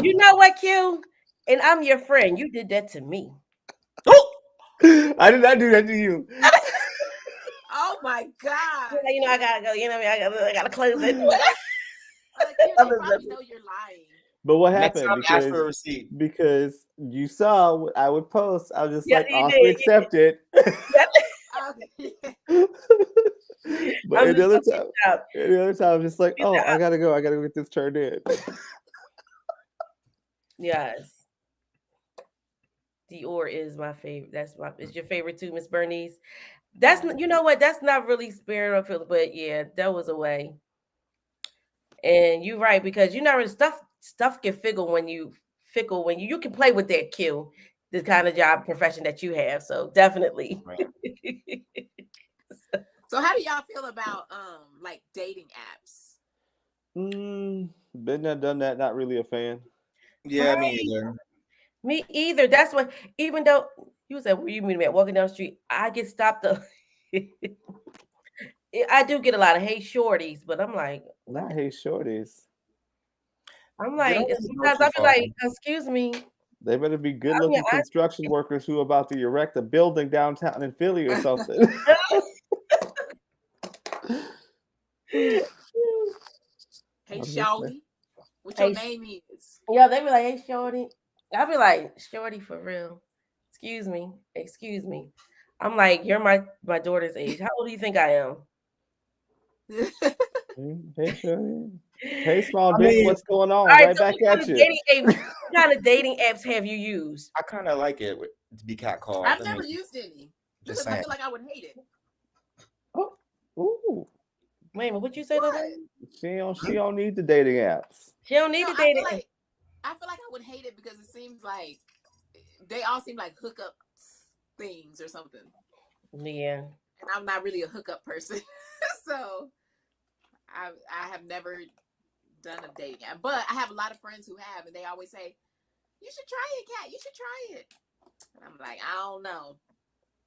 C: You know what, Q? And I'm your friend. You did that to me.
B: I did not do that to you.
A: Oh my God.
C: I gotta go. I gotta close it.
A: They probably know you're lying.
B: But what
D: Next
B: happened?
D: time, ask for a receipt.
B: Because you saw what I would post, I was just
C: Yeah,
B: like,
C: you
B: awkwardly
C: did.
B: accepted. But
C: I'm
B: any
C: just
B: other
C: gonna
B: time, I'm just like,
C: You
B: oh,
C: said,
B: I gotta go get this turned in.
C: yes. Dior is my favorite. Is your favorite too, Miss Bernice? That's you know what? That's not really spirit of it, but yeah, that was a way. And you're right, because you know stuff get fickle when you can play with that Q, the kind of job profession that you have. So definitely.
D: Right.
A: So how do y'all feel about like dating apps?
B: Been there, done that. Not really a fan.
D: Yeah, me either.
C: Me either. That's what. Even though you said, "Where you mean at?" Walking down the street, I get stopped. I do get a lot of hey shorties, but I'm like,
B: Not
C: what?
B: hate shorties.
D: They don't really go
C: Sometimes
D: too
C: I feel
D: far.
C: like, excuse me.
B: They better be
C: I'm
B: good-looking construction workers who are about to erect a building downtown in Philly or something.
A: Hey,
B: I'm just
A: shawty, what your name is?
C: Yeah, they be like, hey, shorty. I be like, shorty, for real. Excuse me. Excuse me. I'm like, you're my daughter's age. How old do you think I am?
B: Hey, shorty. Hey, small
D: I
B: dick.
D: mean,
B: What's going on?
C: All right,
B: Right
C: so
B: back at you.
C: what kind of dating apps have you used?
D: I kind of like it to be catcalled.
A: I've
D: I
A: never
D: mean,
A: used any
D: just
A: because I
D: saying.
A: feel like I would hate it.
B: Oh, ooh.
C: Wait a minute, what you say,
A: What?
B: She don't need the dating apps.
C: She don't need
A: No,
C: a dating app.
A: I feel like I would hate it because it seems like they all seem like hookup things or something.
C: Yeah.
A: And I'm not really a hookup person. So I have never done a dating app. But I have a lot of friends who have, and they always say, you should try it, Kat. You should try it. And I'm like, I don't know.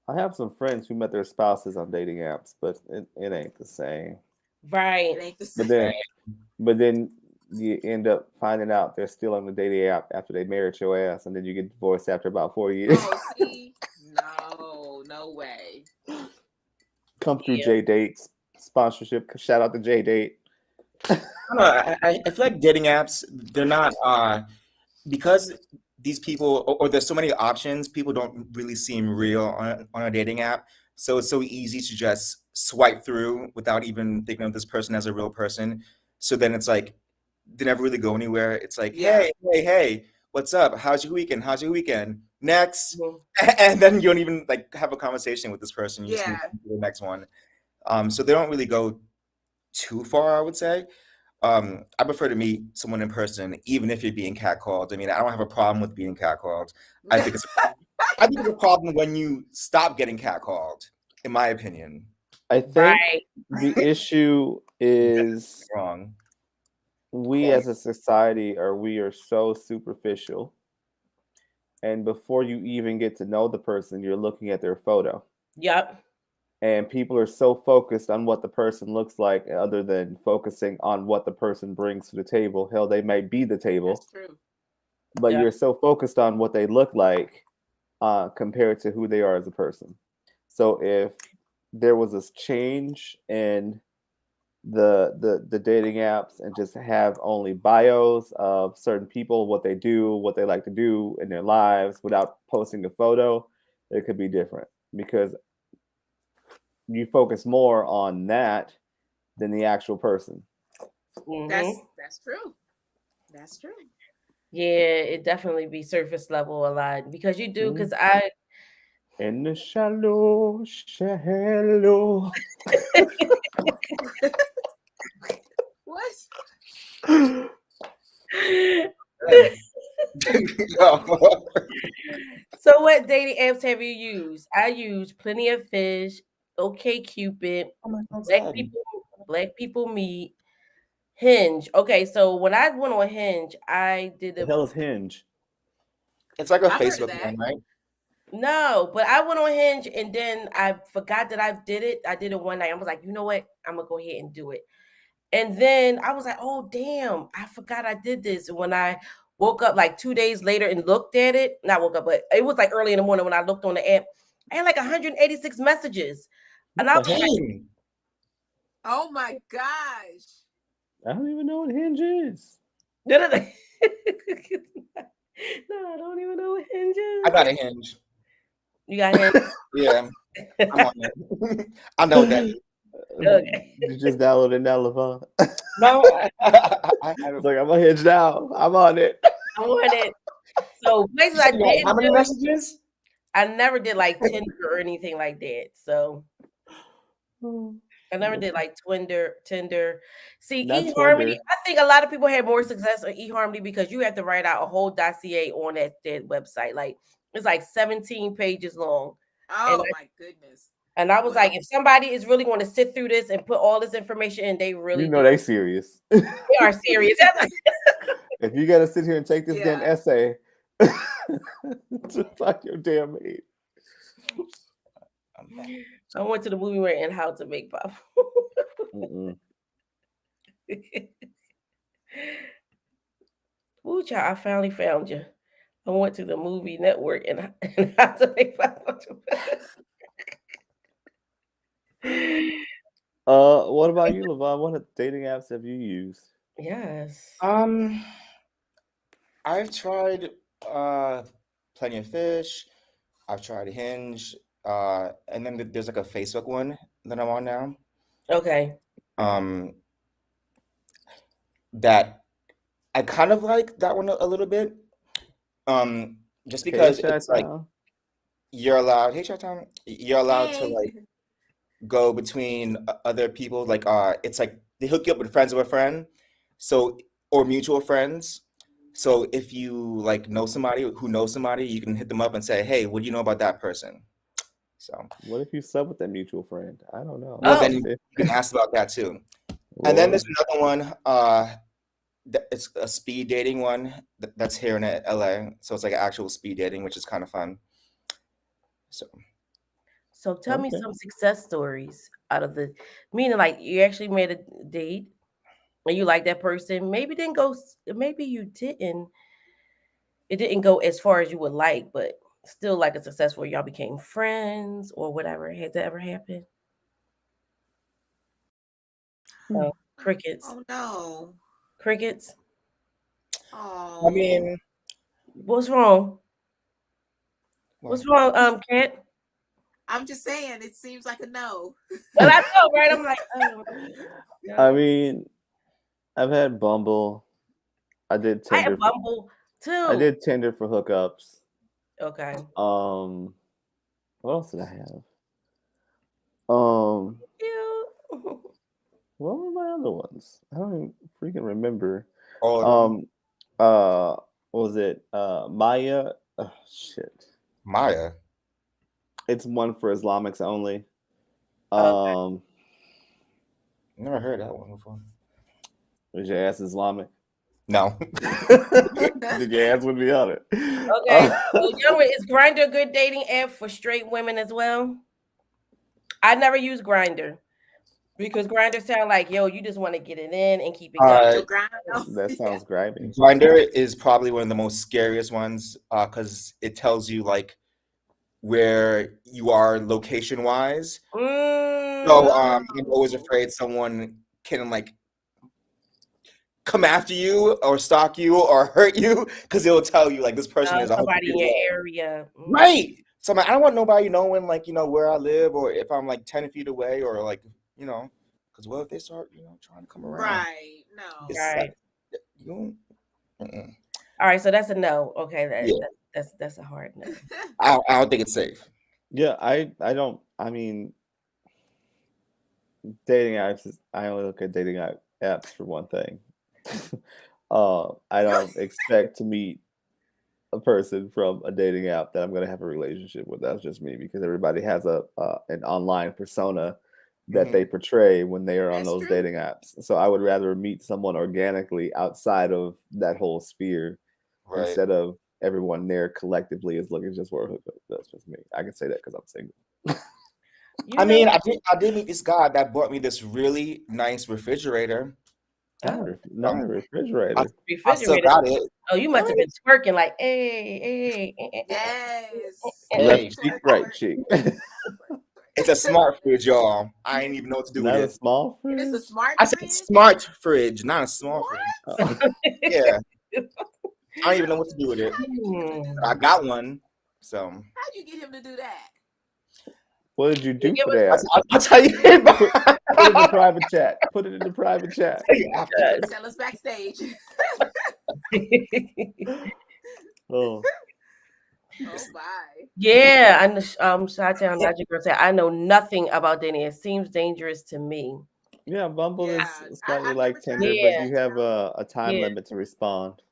B: I have some friends who met their spouses on dating apps, but it ain't the same.
C: Right.
A: It ain't the same.
B: But then you end up finding out they're still on the dating app after they married your ass, and then you get divorced after about 4 years.
A: Oh, see? No way.
B: Come through J Dates sponsorship. Shout out to J Date.
D: I feel like dating apps, they're not because these people or there's so many options, people don't really seem real on a dating app. So it's so easy to just swipe through without even thinking of this person as a real person. So then it's like they never really go anywhere. It's like,
A: Yeah.
D: hey, what's up? How's your weekend? How's your weekend? Next.
C: Mhm.
D: And then you don't even like have a conversation with this person. You just move
A: Yeah.
D: on to the next one. So they don't really go too far, I would say. I prefer to meet someone in person, even if you're being catcalled. I mean, I don't have a problem with being catcalled. I think it's a problem when you stop getting catcalled, in my opinion.
B: I think
C: Right.
B: the issue is
D: Wrong.
B: we as a society we are so superficial, and before you even get to know the person, you're looking at their photo.
C: Yep.
B: And people are so focused on what the person looks like other than focusing on what the person brings to the table. Hell, they might be the table.
A: That's true.
B: But
C: Yeah.
B: you're so focused on what they look like compared to who they are as a person. So if there was this change in the dating apps and just have only bios of certain people, what they do, what they like to do in their lives without posting a photo, it could be different because you focus more on that than the actual person.
C: Mm-hmm.
A: That's true. That's true.
C: Yeah, it definitely be surface level a lot because you do because
B: In the shallow.
A: What?
C: So what dating apps have you used? I use Plenty of Fish, OK Cupid, Black People Meet, Hinge. Okay, so when I went on Hinge, I did
B: The hell is Hinge?
D: It's like a
A: I've heard of
D: Facebook
A: that.
D: one, right?
C: No, but I went on Hinge and then I forgot that I did it. I did it one night. I was like, you know what? I'm gonna go ahead and do it. And then I was like, oh damn, I forgot I did this. And when I woke up like 2 days later and looked at it, not woke up, but it was like early in the morning when I looked on the app, I had like 186 messages. And I was like,
A: oh my gosh.
B: I don't even know what Hinge is.
C: No, I don't even know what Hinge is.
D: I got a Hinge.
C: You got Hinge?
D: Yeah, I'm on it. I know that.
C: Okay.
B: You just downloaded now, LeVon.
D: No, I
B: It's
D: haven't.
B: like I'm on Hinge now. I'm on it.
C: I want it. So places I did.
D: How many messages?
C: I never did like Tinder or anything like that. So I never did like Tinder. See,
B: Not
C: eHarmony,
B: Twinder.
C: I think a lot of people had more success on eHarmony because you have to write out a whole dossier on that website. Like it's like 17 pages long.
A: Oh my goodness.
C: And I was like, if somebody is really going to sit through this and put all this information in, they really
B: they serious.
C: They are serious.
B: If you gotta sit here and take this damn essay to fuck your damn mate.
C: I went to the movie where and how to make pop. Ooh, child, I finally found you. I went to the movie network and how to make pop.
B: What about you, LeVon? What dating apps have you used?
C: Yes.
D: I've tried Plenty of Fish. I've tried Hinge. And then there's like a Facebook one that I'm on now.
C: Okay.
D: That I kind of like that one a little bit. Just because it's like you're allowed. Hey, Chat-Town. You're allowed to like go between other people. Like it's like they hook you up with friends of a friend, so or mutual friends. So if you like know somebody who knows somebody, you can hit them up and say, "Hey, what do you know about that person?" So
B: what if you sub with that mutual friend? I don't know.
D: Well, then you can ask about that too. And then there's another one. It's a speed dating one that's here in LA. So it's like actual speed dating, which is kind of fun.
C: So tell me some success stories out of the meaning, like you actually made a date and you like that person. Maybe didn't go. Maybe you didn't. It didn't go as far as you would like, but still like a success where y'all became friends or whatever. Has that ever happened? Oh, crickets.
A: Oh no.
C: Crickets.
A: Oh.
D: I mean,
C: what's wrong? What's wrong, Kat?
A: I'm just saying, it seems like a no.
C: Well, I know, right? I'm like, oh. No.
B: I mean, I've had Bumble. I did Tinder.
C: I had Bumble too.
B: I did Tinder for hookups.
C: Okay.
B: What else did I have? What were my other ones? I don't even freaking remember. What was it? Maya? Oh, shit.
D: Maya.
B: It's one for Islamics only.
D: Never heard that one before.
B: Was your ass Islamic?
D: No.
B: Did your ass would be on it?
C: Okay. So, is Grindr a good dating app for straight women as well? I never use Grindr because Grindr sound like, yo, you just want to get it in and keep it going.
B: That sounds grimy.
D: Grindr is probably one of the most scariest ones because it tells you like where you are location wise. So I'm always afraid someone can like come after you or stalk you or hurt you because it'll tell you like this person is
C: somebody in your area.
D: Right. So I'm like, I don't want nobody knowing like, where I live or if I'm like 10 feet away or like, because what if they start, trying to come around?
A: Right. No.
C: Right.
D: Like,
C: all right. So that's a no. Okay. That's a hard no.
D: I don't think it's safe.
B: Yeah. I don't, I mean, dating apps, I only look at dating apps for one thing. I don't expect to meet a person from a dating app that I'm going to have a relationship with. That's just me because everybody has an online persona that they portray when they are on those dating apps. So I would rather meet someone organically outside of that whole sphere instead of everyone there collectively is looking just for a hookup. That's just me. I can say that because I'm single.
D: I mean, I did meet this guy that bought me this really nice refrigerator.
B: Not a refrigerator.
D: I still got it.
C: Oh, you must have been twerking like, hey.
A: Yes.
B: Left cheek, right cheek.
D: It's a smart fridge, y'all. I ain't even know what to do with it.
B: Not a small fridge?
A: It is a smart
D: fridge? I said smart fridge, not a small fridge.
B: Oh.
D: Yeah. I don't even know what to do with it. I got one, so.
A: How'd you get him to do that?
B: What did you do for that?
D: I'll tell you.
B: Put it in the private chat. Put it in the private chat.
A: Tell us backstage.
B: Oh.
A: Oh my.
C: Yeah, Chi-Town Magic Girl said, I know nothing about dating. It seems dangerous to me.
B: Yeah, Bumble is slightly like Tinder, but you have a time limit to respond.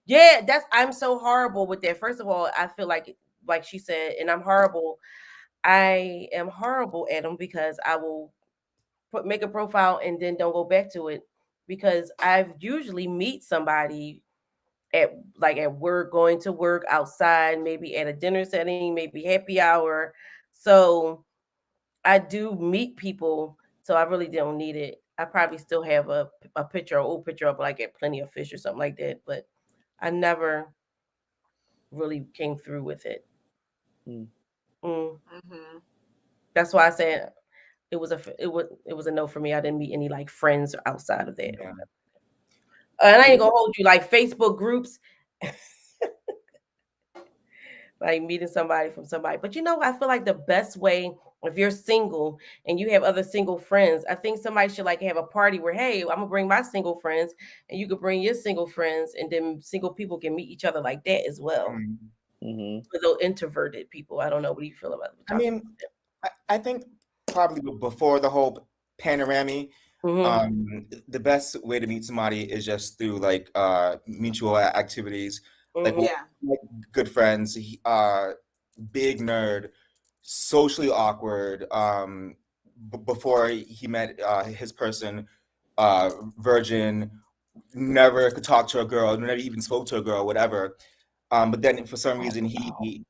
C: Yeah, I'm so horrible with that. First of all, I feel like she said, and I'm horrible. I am horrible at them because I will make a profile and then don't go back to it because I've usually meet somebody at work, going to work, outside, maybe at a dinner setting, maybe happy hour. So I do meet people, so I really don't need it. I probably still have a picture, an old picture of like at Plenty of Fish or something like that, but I never really came through with it. That's why I said it was a no for me. I didn't meet any like friends outside of that. Yeah. And I ain't gonna hold you like Facebook groups. Like meeting somebody from somebody. But I feel like the best way, if you're single and you have other single friends, I think somebody should like have a party where, hey, I'm gonna bring my single friends and you could bring your single friends, and then single people can meet each other like that as well. For those introverted people. I don't know. What do you feel about it?
D: I mean, I think probably before the whole panorama, the best way to meet somebody is just through like mutual activities. Like good friends, big nerd, socially awkward. Before he met his person, virgin, never could talk to a girl, never even spoke to a girl, whatever. But then for some reason he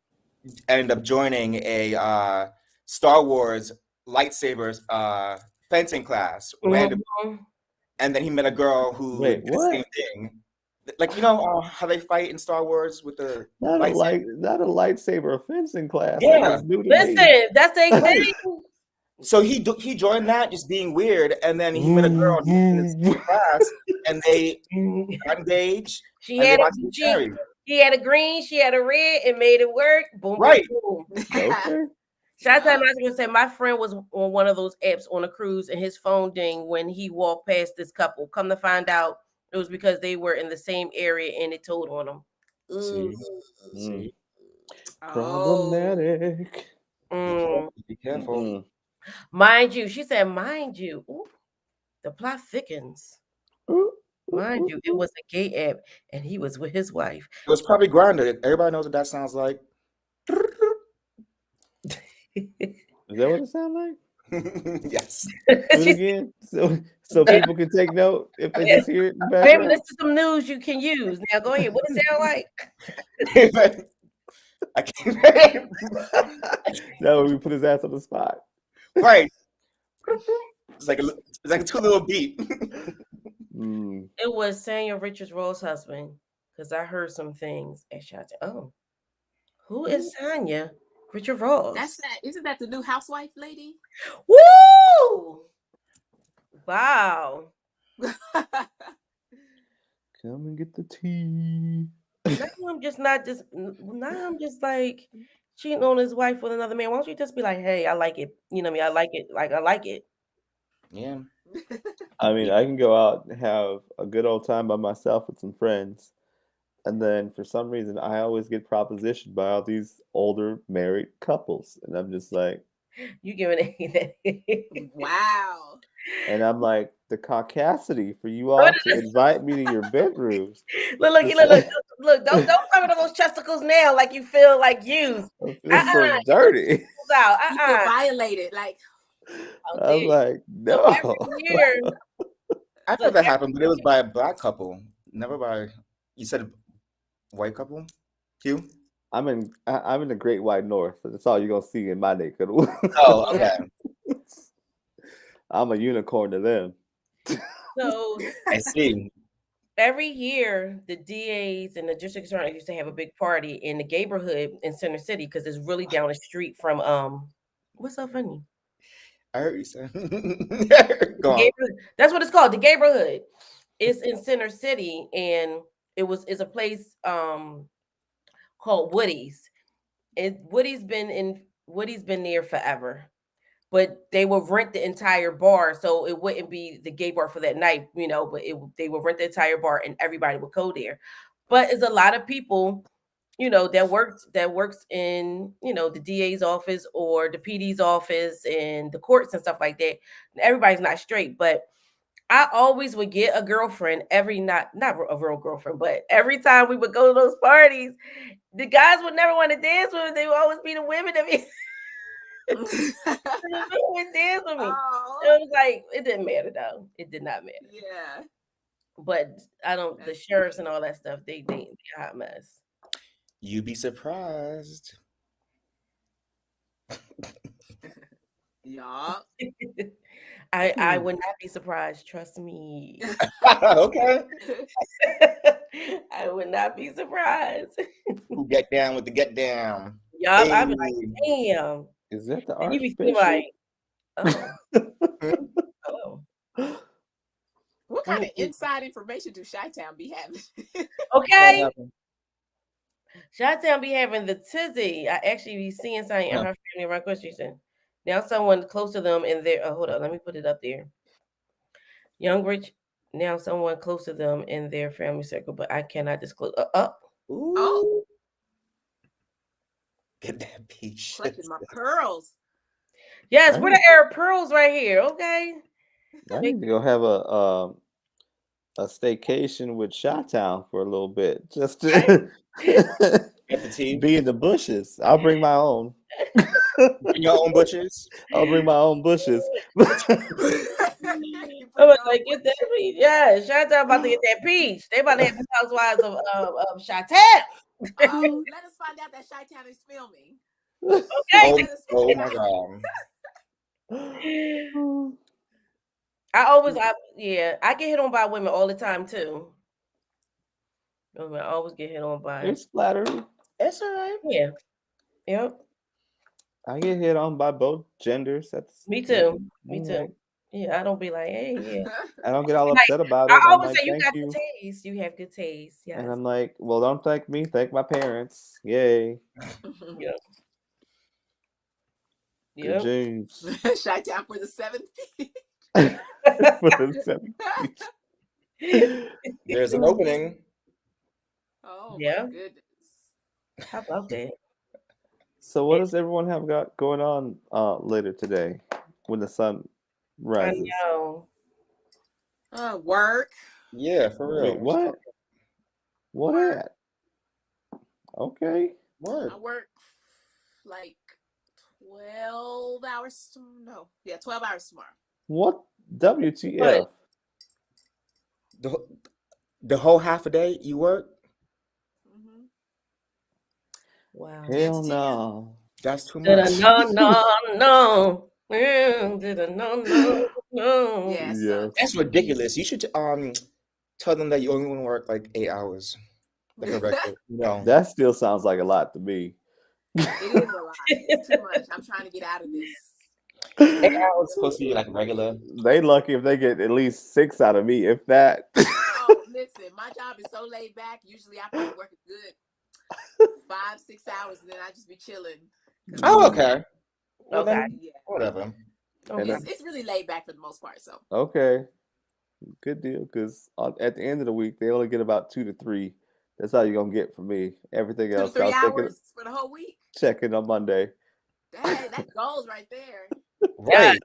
D: ended up joining a Star Wars lightsabers fencing class randomly, and then he met a girl who did the same thing. Like how they fight in Star Wars with the
B: not a lightsaber fencing class.
C: Yeah, listen, that's their thing.
D: So he joined that, just being weird, and then he met a girl in his class, and they got engaged.
C: He had a green, she had a red, and made it work. Boom,
D: right.
C: Boom. Okay. Chi-Town Magic said my friend was on one of those apps on a cruise, and his phone dinged when he walked past this couple. Come to find out, it was because they were in the same area and it told on them.
B: See. Problematic.
D: Be careful.
C: Mind you, she said, mind you, the plot thickens. Mind you, it was a gay app and he was with his wife.
D: It was probably Grindr. Everybody knows what that sounds like.
B: Is that what it sounds like?
D: Yes.
B: Do it again, so people can take note if they just hear it in the background.
C: Maybe this is some news you can use. Now go ahead. What does it sound like?
D: I can't.
B: That when we put his ass on the spot.
D: Right. It's like a two little beat.
C: It was Samuel Richards Roll's husband, because I heard some things at Shot. Oh, who is Tanya Richard Ross?
A: That's that. Isn't that the new housewife lady?
C: Woo! Wow.
B: Come and get the tea.
C: Now I'm just like cheating on his wife with another man. Why don't you just be like, hey, I like it. You know what I mean? I like it. Like I like it.
D: Yeah.
B: I mean, I can go out and have a good old time by myself with some friends. And then for some reason, I always get propositioned by all these older married couples. And I'm just like,
C: you giving it.
A: Wow.
B: And I'm like, the caucasity for you all to invite me to your bedrooms.
C: Look, don't cover those chesticles now like you feel like you.
B: I feel so dirty.
A: You feel violated. Like,
B: I'm like, no.
C: So every year,
D: I thought that happened, but it was by a black couple, never by. You said a white couple, Hugh?
B: I'm in the Great White North, so that's all you're gonna see in my neck of the woods.
D: Oh, okay.
B: I'm a unicorn to them.
C: So
D: I see.
C: Every year, the DAs and the district attorneys used to have a big party in the neighborhood in Center City because it's really down the street from What's so funny?
D: I heard you say.
C: Go on. That's what it's called, the neighborhood. It's in Center City, and it's a place called Woody's. Woody's been there forever. But they will rent the entire bar, so it wouldn't be the gay bar for that night, but they will rent the entire bar and everybody would go there. But it's a lot of people, that works in, the DA's office or the PD's office and the courts and stuff like that. Everybody's not straight, but I always would get a girlfriend not a real girlfriend, but every time we would go to those parties, the guys would never want to dance with me. They would always be the women that be would dance with me.
A: Oh.
C: It was like, it didn't matter though. It did not matter.
A: Yeah.
C: But the sheriffs and all that stuff, they a hot mess.
D: You'd be surprised.
A: Y'all.
C: I would not be surprised. Trust me.
D: Okay.
C: I would not be surprised.
D: Who get down with the get down?
C: Y'all,
D: Hey.
C: I'd be like, damn.
B: Is that the
C: And you
B: Archbishop?
C: be like, oh.
A: What kind of inside information do Chi-Town be having?
C: Okay. Chi-Town be having the tizzy. I actually be seeing something in her family around Christian. Now someone close to them in their hold on, let me put it up there. Youngbridge, now someone close to them in their family circle, but I cannot disclose.
A: Oh.
D: Get that peach.
A: Clutching my pearls.
C: Yes, we're the Arab pearls right here. Okay.
B: I need to go have a staycation with Chi-Town for a little bit, just to be in the bushes. I'll bring my own.
D: Bring your own bushes.
B: I'll bring my own bushes.
C: I was like, get that peach. Yeah, Chi-Town about to get that peach. They about to have the housewives of Chi-Town.
A: Oh, let us find out that Chi-Town is filming.
C: Okay.
D: Oh my god.
C: I get hit on by women all the time too. I always get hit on by.
B: It's flattering.
D: It's all right.
C: Yeah. Yep.
B: I get hit on by both genders.
C: Me too. Me too. Yeah, I don't be like, hey, yeah.
B: I don't get all upset about it.
C: I always
B: like,
C: say you got good taste. You have good taste. Yeah.
B: And I'm like, well, don't thank me. Thank my parents. Yay.
C: Yep.
B: Good genes.
A: Chi-Town for the 7th.
B: For the 7th.
D: There's an opening.
A: Oh,
C: yeah.
A: My goodness.
C: How about that?
B: So what does everyone have got going on later today when the sun rises?
C: I know.
A: Work.
D: Yeah, for real.
B: Wait, what? What
A: Work.
B: at? Okay.
D: Work.
A: I work like 12 hours. 12 hours tomorrow.
B: What? WTF?
D: The whole half a day you work?
A: Mm-hmm.
C: Wow.
B: Hell no.
D: That's too much.
C: No.
A: Yeah,
D: That's ridiculous. You should tell them that you only want to work like 8 hours. Like a regular,
B: That still sounds like a lot to me.
A: It is a lot. It's too much. I'm trying to get out of this.
D: 8 hours supposed to be like regular.
B: They lucky if they get at least 6 out of me, if that.
A: Oh, listen, my job is so laid back. Usually I probably work a good 5-6 hours, and then I just be chilling.
D: Oh, okay. Well,
C: Okay.
D: then, yeah. Whatever.
C: Okay.
A: It's really laid back for the most part. So
B: Okay. Good deal. Because at the end of the week, they only get about 2 to 3. That's all you're going to get from me. Everything
A: 2
B: else,
A: to 3
B: I'll
A: hours for the whole week.
B: check in on Monday.
A: Dang, that goes right there.
D: Right.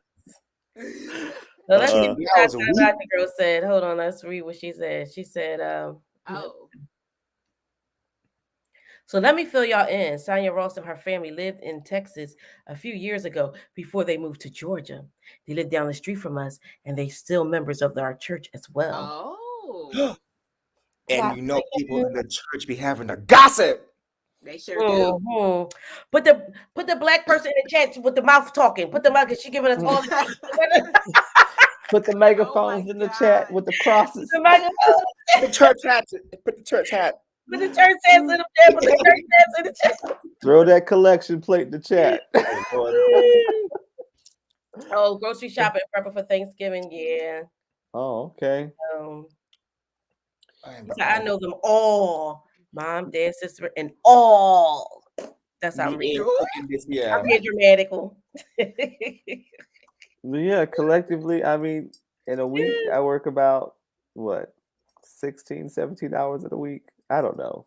C: So let's see what the girl said. Hold on, let's read what she said. She said, so let me fill y'all in. Sonia Ross and her family lived in Texas a few years ago before they moved to Georgia. They live down the street from us, and they're still members of our church as well.
A: Oh.
D: And you know people in the church be having the gossip.
A: They sure do.
C: Put the black person in the chat with the mouth talking. Put the mouth, because she giving us all the
B: Put the megaphones in the chat with the crosses.
D: The church hat. Put the church hat.
C: Put the church hats in the chat. Put the church hats in the chat.
B: Throw that collection plate in the chat.
C: Oh, grocery shopping, prepping for Thanksgiving. Yeah.
B: Oh, okay.
C: I know them all. Mom, dad, sister, and all. That's how I'm reading. I'm being dramatical.
B: Yeah, collectively, I mean, in a week, I work about, what, 16, 17 hours in a week? I don't know.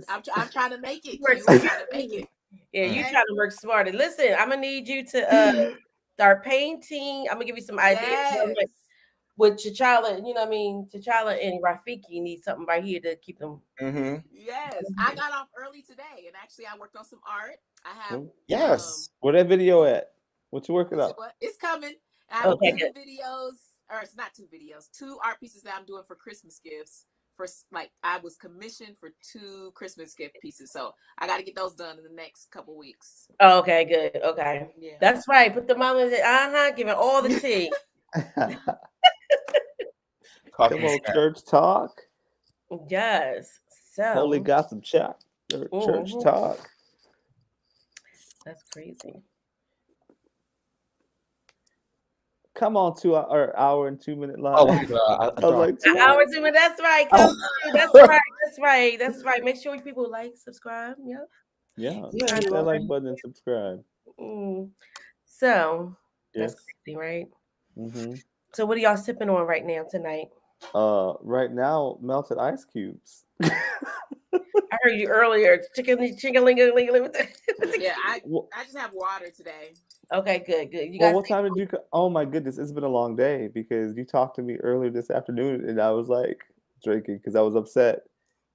A: I'm trying to make it. I'm trying to make it.
C: Yeah, you trying to work smarter. Listen, I'm going to need you to start painting. I'm going to give you some ideas.
A: Yes.
C: With T'Challa, you know what I mean? T'Challa and Rafiki need something right here to keep them.
D: Mm-hmm.
A: Yes, I got off early today, and actually, I worked on some art. I have
B: Where that video at? What you working on?
A: It's coming. I have 2 videos, or it's not 2 videos, 2 art pieces that I'm doing for Christmas gifts. I was commissioned for 2 Christmas gift pieces, so I got to get those done in the next couple weeks.
C: Oh, okay, good. Okay, yeah, that's right. Put the mom in. Giving all the tea.
B: Come on, church talk.
C: Yes. So
B: Holy gossip chat. Church talk.
C: That's crazy.
B: Come on to our hour and 2 minute live.
D: Oh my God.
B: I was like,
C: 2 hours, 2 minutes. That's right. That's right. That's right. Make sure people like, subscribe. Yep.
B: Yeah. Hit that like button and subscribe.
C: So that's crazy, right?
B: Mm-hmm.
C: So what are y'all sipping on right now tonight?
B: Right now, melted ice cubes.
C: I heard you earlier.
A: Yeah, I just have water today.
C: Okay, good. You
B: guys. Well, what time did you? Oh my goodness, it's been a long day because you talked to me earlier this afternoon, and I was like drinking because I was upset.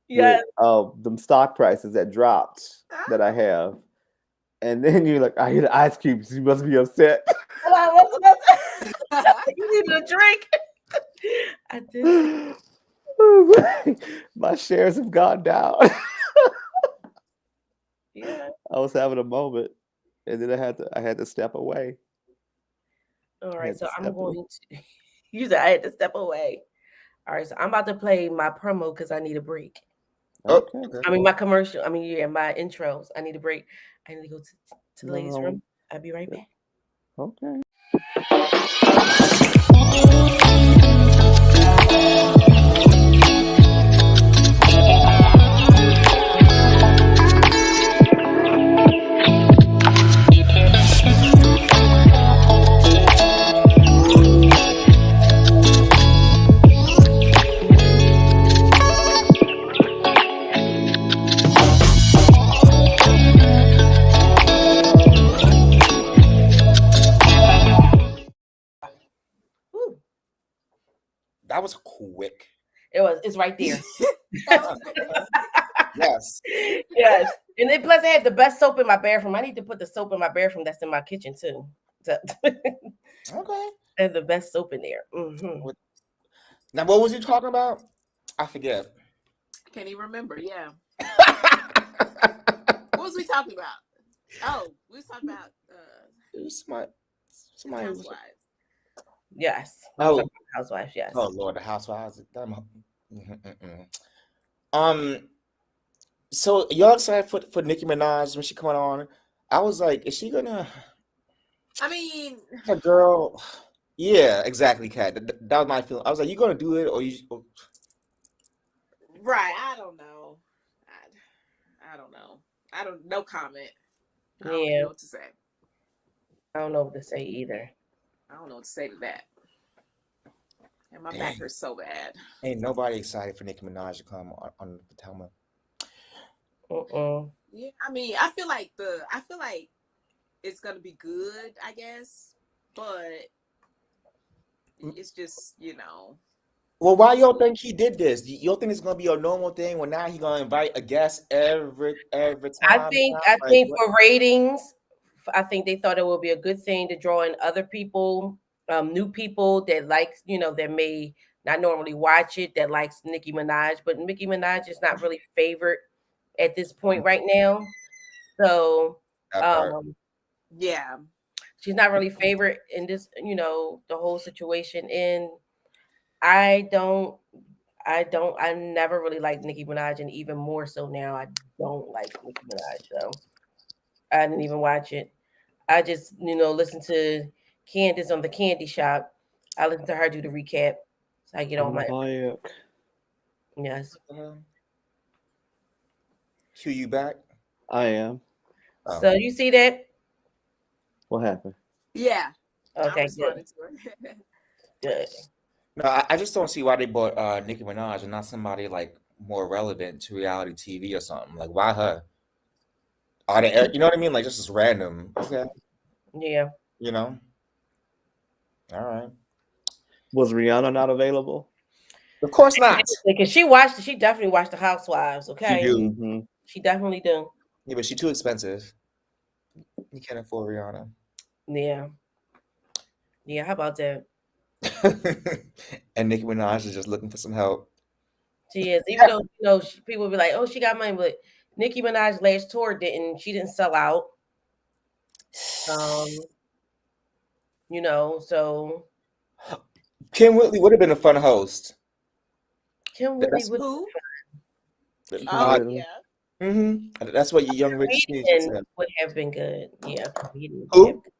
C: Yeah.
B: With the stock prices that dropped that I have, and then you're like, I hit ice cubes. You must be upset.
C: You need a drink. I did.
B: My shares have gone down.
C: Yeah.
B: I was having a moment, and then I had to step away.
C: All right, so I'm going to use it. I had to step away. All right, so I'm about to play my promo because I need a break.
B: Okay.
C: I mean my commercial. My intros. I need a break. I need to go to the ladies' room. I'll be right back.
B: Okay.
D: That was quick.
C: It's right there.
D: Yes.
C: Yes. And then plus I had the best soap in my bathroom. I need to put the soap in my bathroom that's in my kitchen too.
D: Okay.
C: And the best soap in there. Mm-hmm.
D: Now, what was you talking about? I forget.
A: Can't even remember. Yeah. What was we talking about? Oh, we was talking about
D: somebody
A: housewives.
C: Yes.
D: Oh,
C: housewives. Yes.
D: Oh Lord, the housewives. So y'all excited for Nicki Minaj when she coming on? I was like, is she gonna?
A: I mean,
D: her girl. Yeah, exactly, Kat. That was my feeling. I was like, you gonna do it or you?
A: Right. I don't know. I don't know. No comment. I don't know what to say.
C: I don't know what to say either.
A: I don't know what to say to that. And my back hurts so bad.
D: Ain't nobody excited for Nicki Minaj to come on the Potomac.
A: Yeah, I mean, I feel like it's gonna be good, I guess, but it's just,
D: Well, why y'all think he did this? Y'all think it's gonna be a normal thing? Well, now he's gonna invite a guest every time.
C: I think for ratings, I think they thought it would be a good thing to draw in other people, new people that that may not normally watch it, that likes Nicki Minaj, but Nicki Minaj is not really favored at this point right now. So,
A: yeah,
C: she's not really favored in this, the whole situation. And I never really liked Nicki Minaj, and even more so now, I don't like Nicki Minaj. So I didn't even watch it. I just, listen to Candace on the Candy Shop. I listen to her do the recap. So I get all my. Yes.
D: Q, you back?
B: I am.
C: So you see that?
B: What happened?
A: Yeah.
C: Okay,
A: I'm responding to her.
C: good.
D: No, I just don't see why they bought Nicki Minaj and not somebody like more relevant to reality TV or something. Like, why her? Are they, you know what I mean? Like, just as random. Okay.
C: Yeah.
D: You know? All right.
B: Was Rihanna not available?
D: Of course not.
C: Because she definitely watched the Housewives,
D: She
C: okay?
D: do.
B: Mm-hmm.
C: She definitely do.
D: Yeah, but she's too expensive. You can't afford Rihanna.
C: Yeah. Yeah, how about that?
D: And Nicki Minaj is just looking for some help.
C: She is. Even though, people be like, oh, she got money, but Nicki Minaj last tour she didn't sell out. So
D: Kim Whitley would have been a fun host.
C: Kim Whitley would
A: Who?
B: Kim
A: Oh
B: Whitley.
A: yeah.
D: Mm-hmm. That's what Young Rich Sneeze said.
C: would have been good. Yeah, comedian would have
D: Who?
C: been good.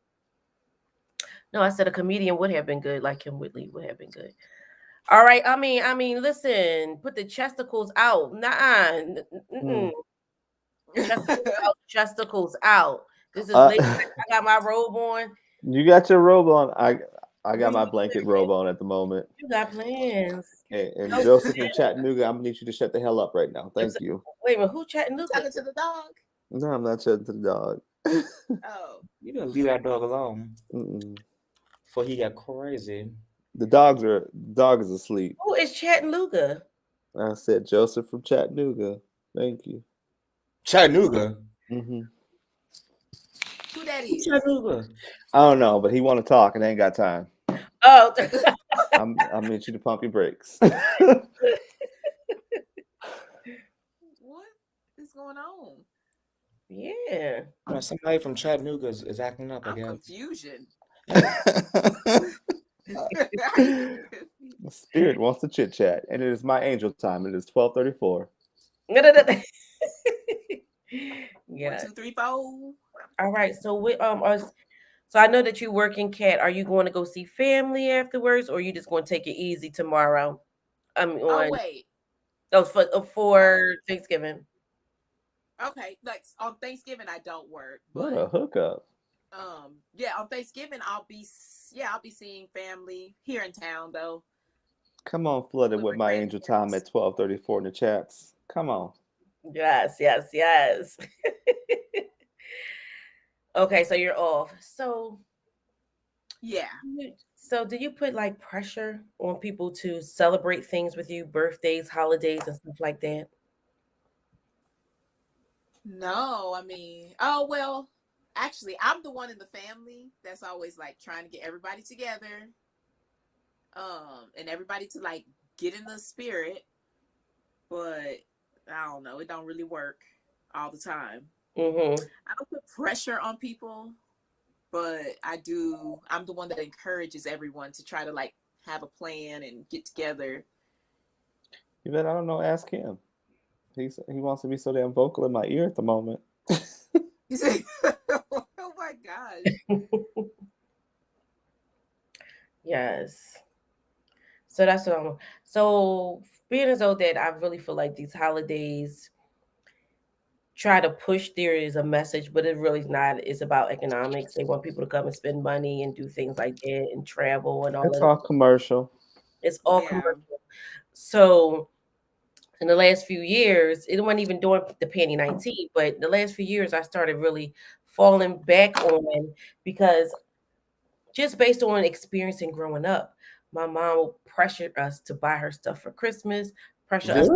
C: No, I said a comedian would have been good, like Kim Whitley would have been good. All right. I mean, listen, put the chesticles out. Nah. Chesticles out. This is late. I got my robe on.
B: You got your robe on. I got my blanket robe on at the moment.
C: You got plans.
B: And Joseph from Chattanooga, I'm gonna need you to shut the hell up right now. Thank you.
C: Wait a minute, who Chattanooga?
A: Talking to the dog.
B: No, I'm not shutting to the dog.
A: Oh.
D: You better leave that dog alone.
B: Mm-mm.
D: Before he got crazy.
B: The dog is asleep.
C: Who is Chattanooga?
B: I said Joseph from Chattanooga. Thank you.
D: Chattanooga.
B: Mm-hmm.
A: Who that is?
D: Chattanooga.
B: I don't know, but he want to talk and ain't got time.
C: Oh,
B: I need you to pump your brakes.
A: What is going on?
C: yeah.
D: Somebody from Chattanooga is acting up
A: I'm
D: again.
A: confusion.
B: Spirit wants to chit chat, and it is my angel time. It is 12:34.
C: Yeah.
A: 1, 2, 3, 4.
C: All right. So so I know that you work in Cat. Are you going to go see family afterwards, or are you just going to take it easy tomorrow?
A: Wait.
C: Oh, for Thanksgiving.
A: Okay, like on Thanksgiving I don't work.
B: What a hookup.
A: Yeah, on Thanksgiving I'll be seeing family here in town though.
B: Come on, flooded with my angel time at 12:34 in the chats. Come on.
C: Yes. Okay, so you're off. So
A: yeah.
C: So do you put like pressure on people to celebrate things with you, birthdays, holidays, and stuff like that?
A: No, I mean, well, actually, I'm the one in the family that's always like trying to get everybody together, and everybody to like get in the spirit. But I don't know, it don't really work all the time.
C: Mm-hmm.
A: I don't put pressure on people, but I'm the one that encourages everyone to try to like have a plan and get together.
B: You bet I don't know. Ask him. He wants to be so damn vocal in my ear at the moment.
A: He said, "Oh my gosh."
C: Yes. So that's what I'm. So being as though that I really feel like these holidays try to push there is a message, but it really is not. It's about economics. They want people to come and spend money and do things like that and travel and all
B: It's
C: that.
B: all commercial.
C: It's all commercial. So in the last few years, it wasn't even during the Panty 19, but the last few years I started really falling back on because just based on experiencing growing up, my mom would pressure us to buy her stuff for Christmas, pressure us.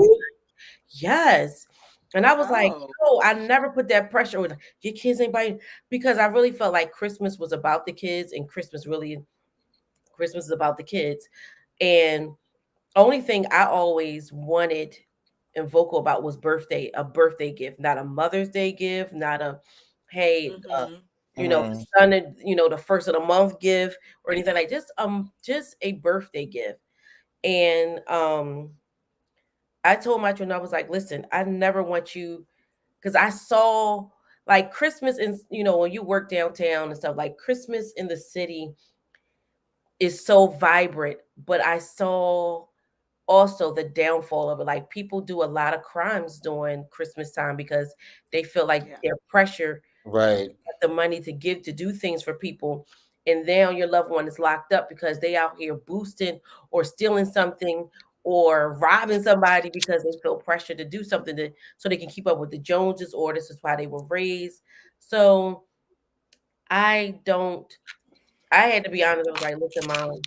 C: Yes. And I was like, no, I never put that pressure on your kids ain't buying because I really felt like Christmas was about the kids and Christmas is about the kids. And only thing I always wanted and vocal about was a birthday gift, not a Mother's Day gift, not a, hey, son, the first of the month gift or anything like just a birthday gift. And I told my children, I was like, listen, I never want you, because I saw like Christmas and when you work downtown and stuff, like Christmas in the city is so vibrant, but I saw also the downfall of it. Like people do a lot of crimes during Christmas time because they feel like they're pressured
D: Right.
C: the money to give to do things for people, and now your loved one is locked up because they out here boosting or stealing something or robbing somebody because they feel pressure to do something so they can keep up with the Joneses, or this is why they were raised. So I had to be honest. I was like, listen, Mom,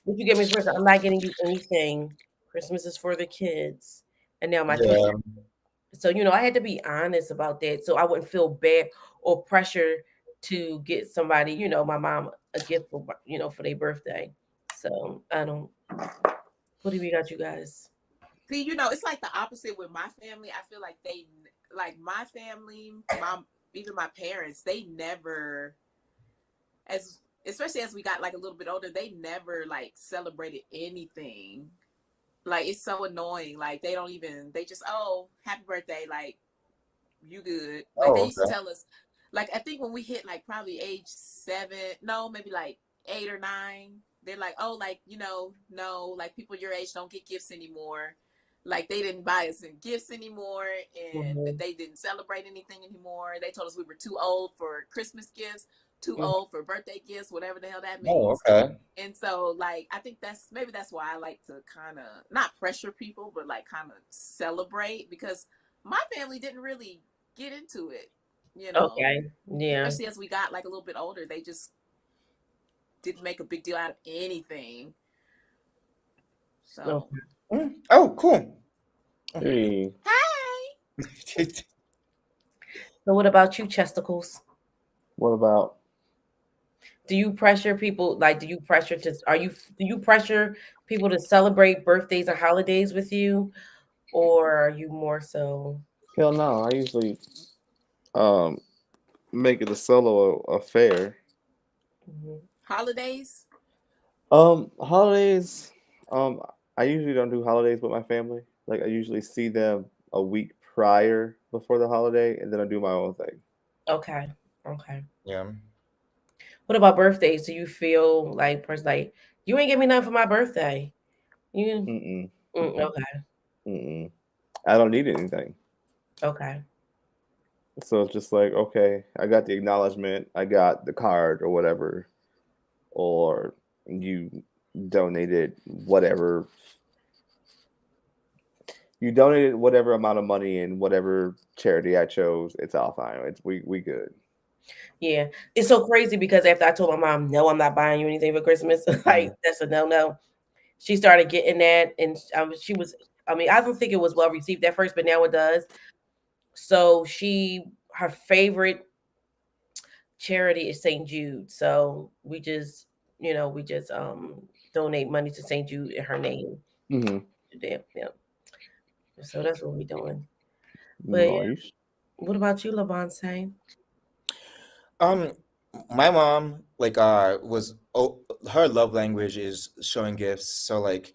C: what you get me first? I'm not getting you anything. Christmas is for the kids. And now my kids.
D: Yeah.
C: So, I had to be honest about that so I wouldn't feel bad or pressure to get somebody, my mom a gift for, for their birthday. So I don't. What do we got, you guys?
A: See, it's like the opposite with my family. I feel like like my family, even my parents, they never, especially as we got like a little bit older, they never like celebrated anything. Like it's so annoying. Like they just, oh, happy birthday, like you good. Like they used to tell us, like I think when we hit like probably age 7, no, maybe like 8 or 9, they're like, oh, like, no, like people your age don't get gifts anymore. Like they didn't buy us any gifts anymore, and they didn't celebrate anything anymore. They told us we were too old for Christmas gifts, too old for birthday gifts, whatever the hell that means.
D: Oh, okay.
A: And so, like, I think that's why I like to kind of not pressure people, but like kind of celebrate, because my family didn't really get into it,
C: Okay. Yeah.
A: Especially as we got like a little bit older, they just didn't make a big deal out of anything. So.
D: Oh, cool.
B: Hey.
A: Hey.
C: So what about you, Chesticles?
B: What about?
C: Do you pressure people? Like, do you pressure people to celebrate birthdays and holidays with you, or are you more so?
B: Hell no. I usually make it a solo affair.
A: Holidays?
B: Holidays. I usually don't do holidays with my family. Like I usually see them a week prior before the holiday, and then I do my own thing.
C: Okay.
D: Yeah.
C: What about birthdays? Do you feel like you ain't give me nothing for my birthday? Okay.
B: I don't need anything.
C: Okay.
B: So it's just like, okay, I got the acknowledgement, I got the card or whatever, or you donated whatever. You donated whatever amount of money in whatever charity I chose. It's all fine. We good.
C: Yeah, it's so crazy because after I told my mom, no, I'm not buying you anything for Christmas, like that's a no. She started getting that, and she was. I mean, I don't think it was well received at first, but now it does. So her favorite charity is St. Jude. So we just donate money to St. Jude in her name.
B: Mm-hmm.
C: Yeah. So that's what we're doing. But
B: Nice.
C: what about you, Lavonte?
D: My mom was her love language is showing gifts. So like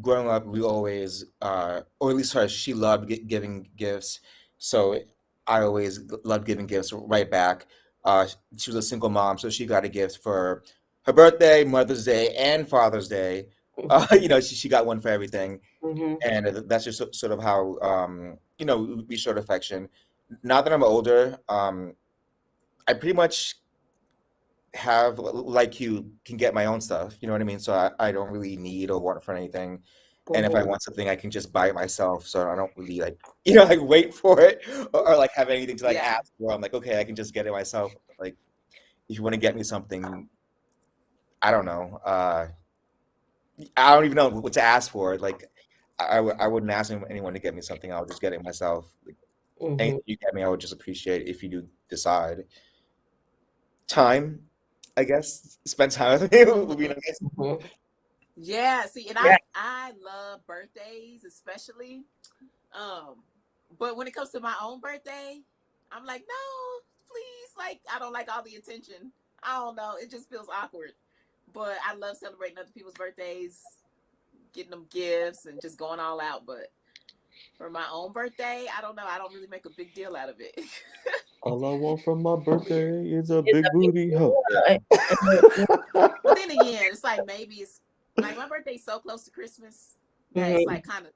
D: growing up, we always or at least she loved giving gifts. So I always loved giving gifts right back. She was a single mom, so she got a gift for her birthday, Mother's Day, and Father's Day. She got one for everything, and that's just sort of how we showed affection. Now that I'm older, I pretty much have, like, you can get my own stuff, you know what I mean? So I don't really need or want for anything. And if I want something, I can just buy it myself. So I don't really like wait for it or like have anything to ask for. I'm like, okay, I can just get it myself. Like, if you want to get me something, I don't know. I don't even know what to ask for. Like, I wouldn't ask anyone to get me something. I'll just get it myself. Like, anything you get me, I would just appreciate if you do decide. Time, I guess. Spend time with me would be nice.
A: Yeah, see, and I love birthdays, especially. But when it comes to my own birthday, I'm like, no, please, like, I don't like all the attention. I don't know, it just feels awkward. But I love celebrating other people's birthdays, getting them gifts, and just going all out. But for my own birthday, I don't know. I don't really make a big deal out of it.
B: All I want from my birthday is a big booty hoe.
A: But then again, it's like maybe it's Like my birthday's so close to Christmas that it's like kind of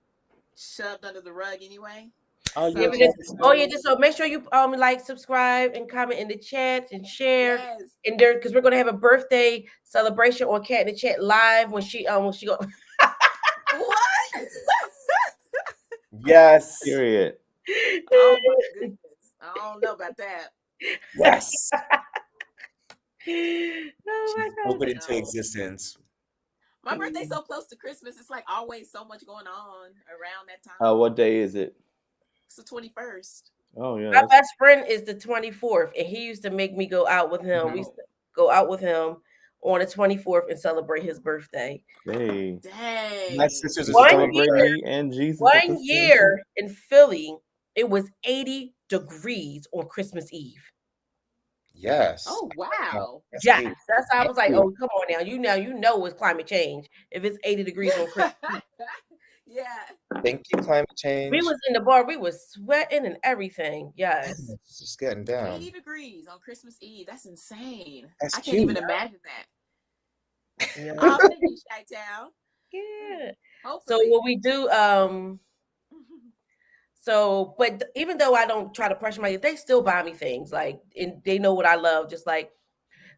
A: shoved under the rug anyway.
D: Oh,
A: So,
C: yeah, just so make sure you like, subscribe, and comment in the chat and share.
A: yes.
C: And there, because we're gonna have a birthday celebration on Cat in the Chat live when she go.
A: What?
D: Yes.
B: Period.
A: Oh my goodness. I don't know about that.
D: Yes.
C: Oh my God.
D: Spoke it into existence.
A: My birthday's so close to Christmas. It's like always so much going on around that time.
B: What day is it?
A: It's the 21st.
B: Oh yeah.
C: My best friend is the 24th, and he used to make me go out with him.
D: Mm-hmm.
C: We used to go out with him on the 24th and celebrate his birthday.
B: Hey.
A: Dang.
D: My sisters is
B: Celebrate me and Jesus.
C: 1 year in Philly, it was 80 degrees on Christmas Eve.
D: Yes.
A: Oh wow.
C: Yes, that's how I was like, oh, come on now. You know it's climate change. If it's 80 degrees on Christmas Eve.
A: Yeah.
D: Thank you, climate change.
C: We was in the bar, we was sweating and everything. Yes.
D: It's just getting down.
A: 80 degrees on Christmas Eve. That's insane.
D: That's
A: I can't
D: cute.
A: even imagine that.
C: Yeah.
A: I'll take you, Chi-Town.
C: Yeah.
A: Hopefully.
C: So what we do, but even though I don't try to pressure my kids, they still buy me things. Like, and they know what I love, just like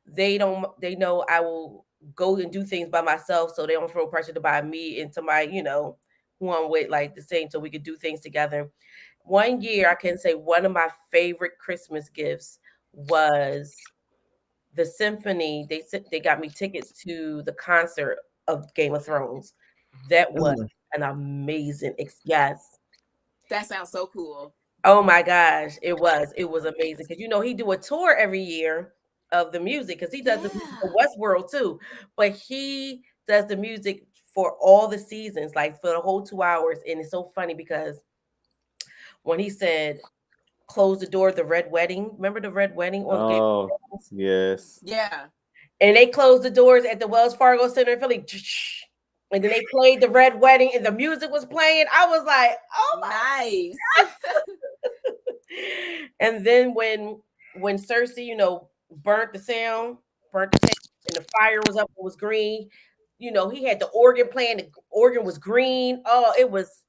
C: they know I will go and do things by myself, so they don't feel pressure to buy me and somebody, who I'm with, like the same, so we could do things together. 1 year, I can say one of my favorite Christmas gifts was the symphony. They got me tickets to the concert of Game of Thrones. That was an amazing yes.
A: That sounds so cool.
C: Oh my gosh, it was amazing, because he do a tour every year of the music, because he does the music for Westworld too, but he does the music for all the seasons, like for the whole 2 hours. And it's so funny because when he said close the door, the red wedding, remember the red wedding on Game of Thrones?
B: Yes.
A: Yeah.
C: And they closed the doors at the Wells Fargo Center in Philly. And then they played the red wedding and the music was playing. I was like, oh my
A: nice.
C: And then when Cersei, burnt the sound, and the fire was up, it was green. He had the organ playing, the organ was green. Oh,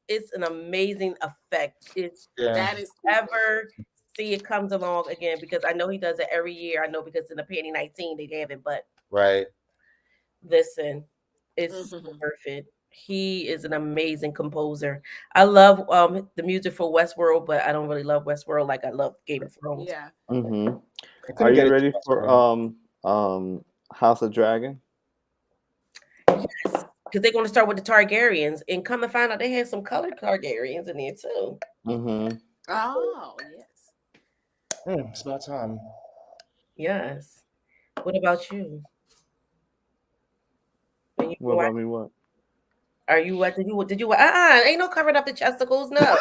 C: it's an amazing effect.
A: That is cool.
C: Ever see it comes along again, because I know he does it every year. I know because in the Penny 19 they have it, but
D: right.
C: Listen, it's perfect. He is an amazing composer. I love the music for Westworld, but I don't really love Westworld like I love Game of Thrones.
A: Yeah.
B: Mm-hmm. Are you ready for House of Dragon?
C: Yes, because they're going to start with the Targaryens, and come to find out they had some colored Targaryens in there too.
B: Mm-hmm.
A: Oh yes.
D: It's about time.
C: Yes. What about you?
B: What about me? What?
C: Are you what? Did you? Ain't no covering up the chesticles, no.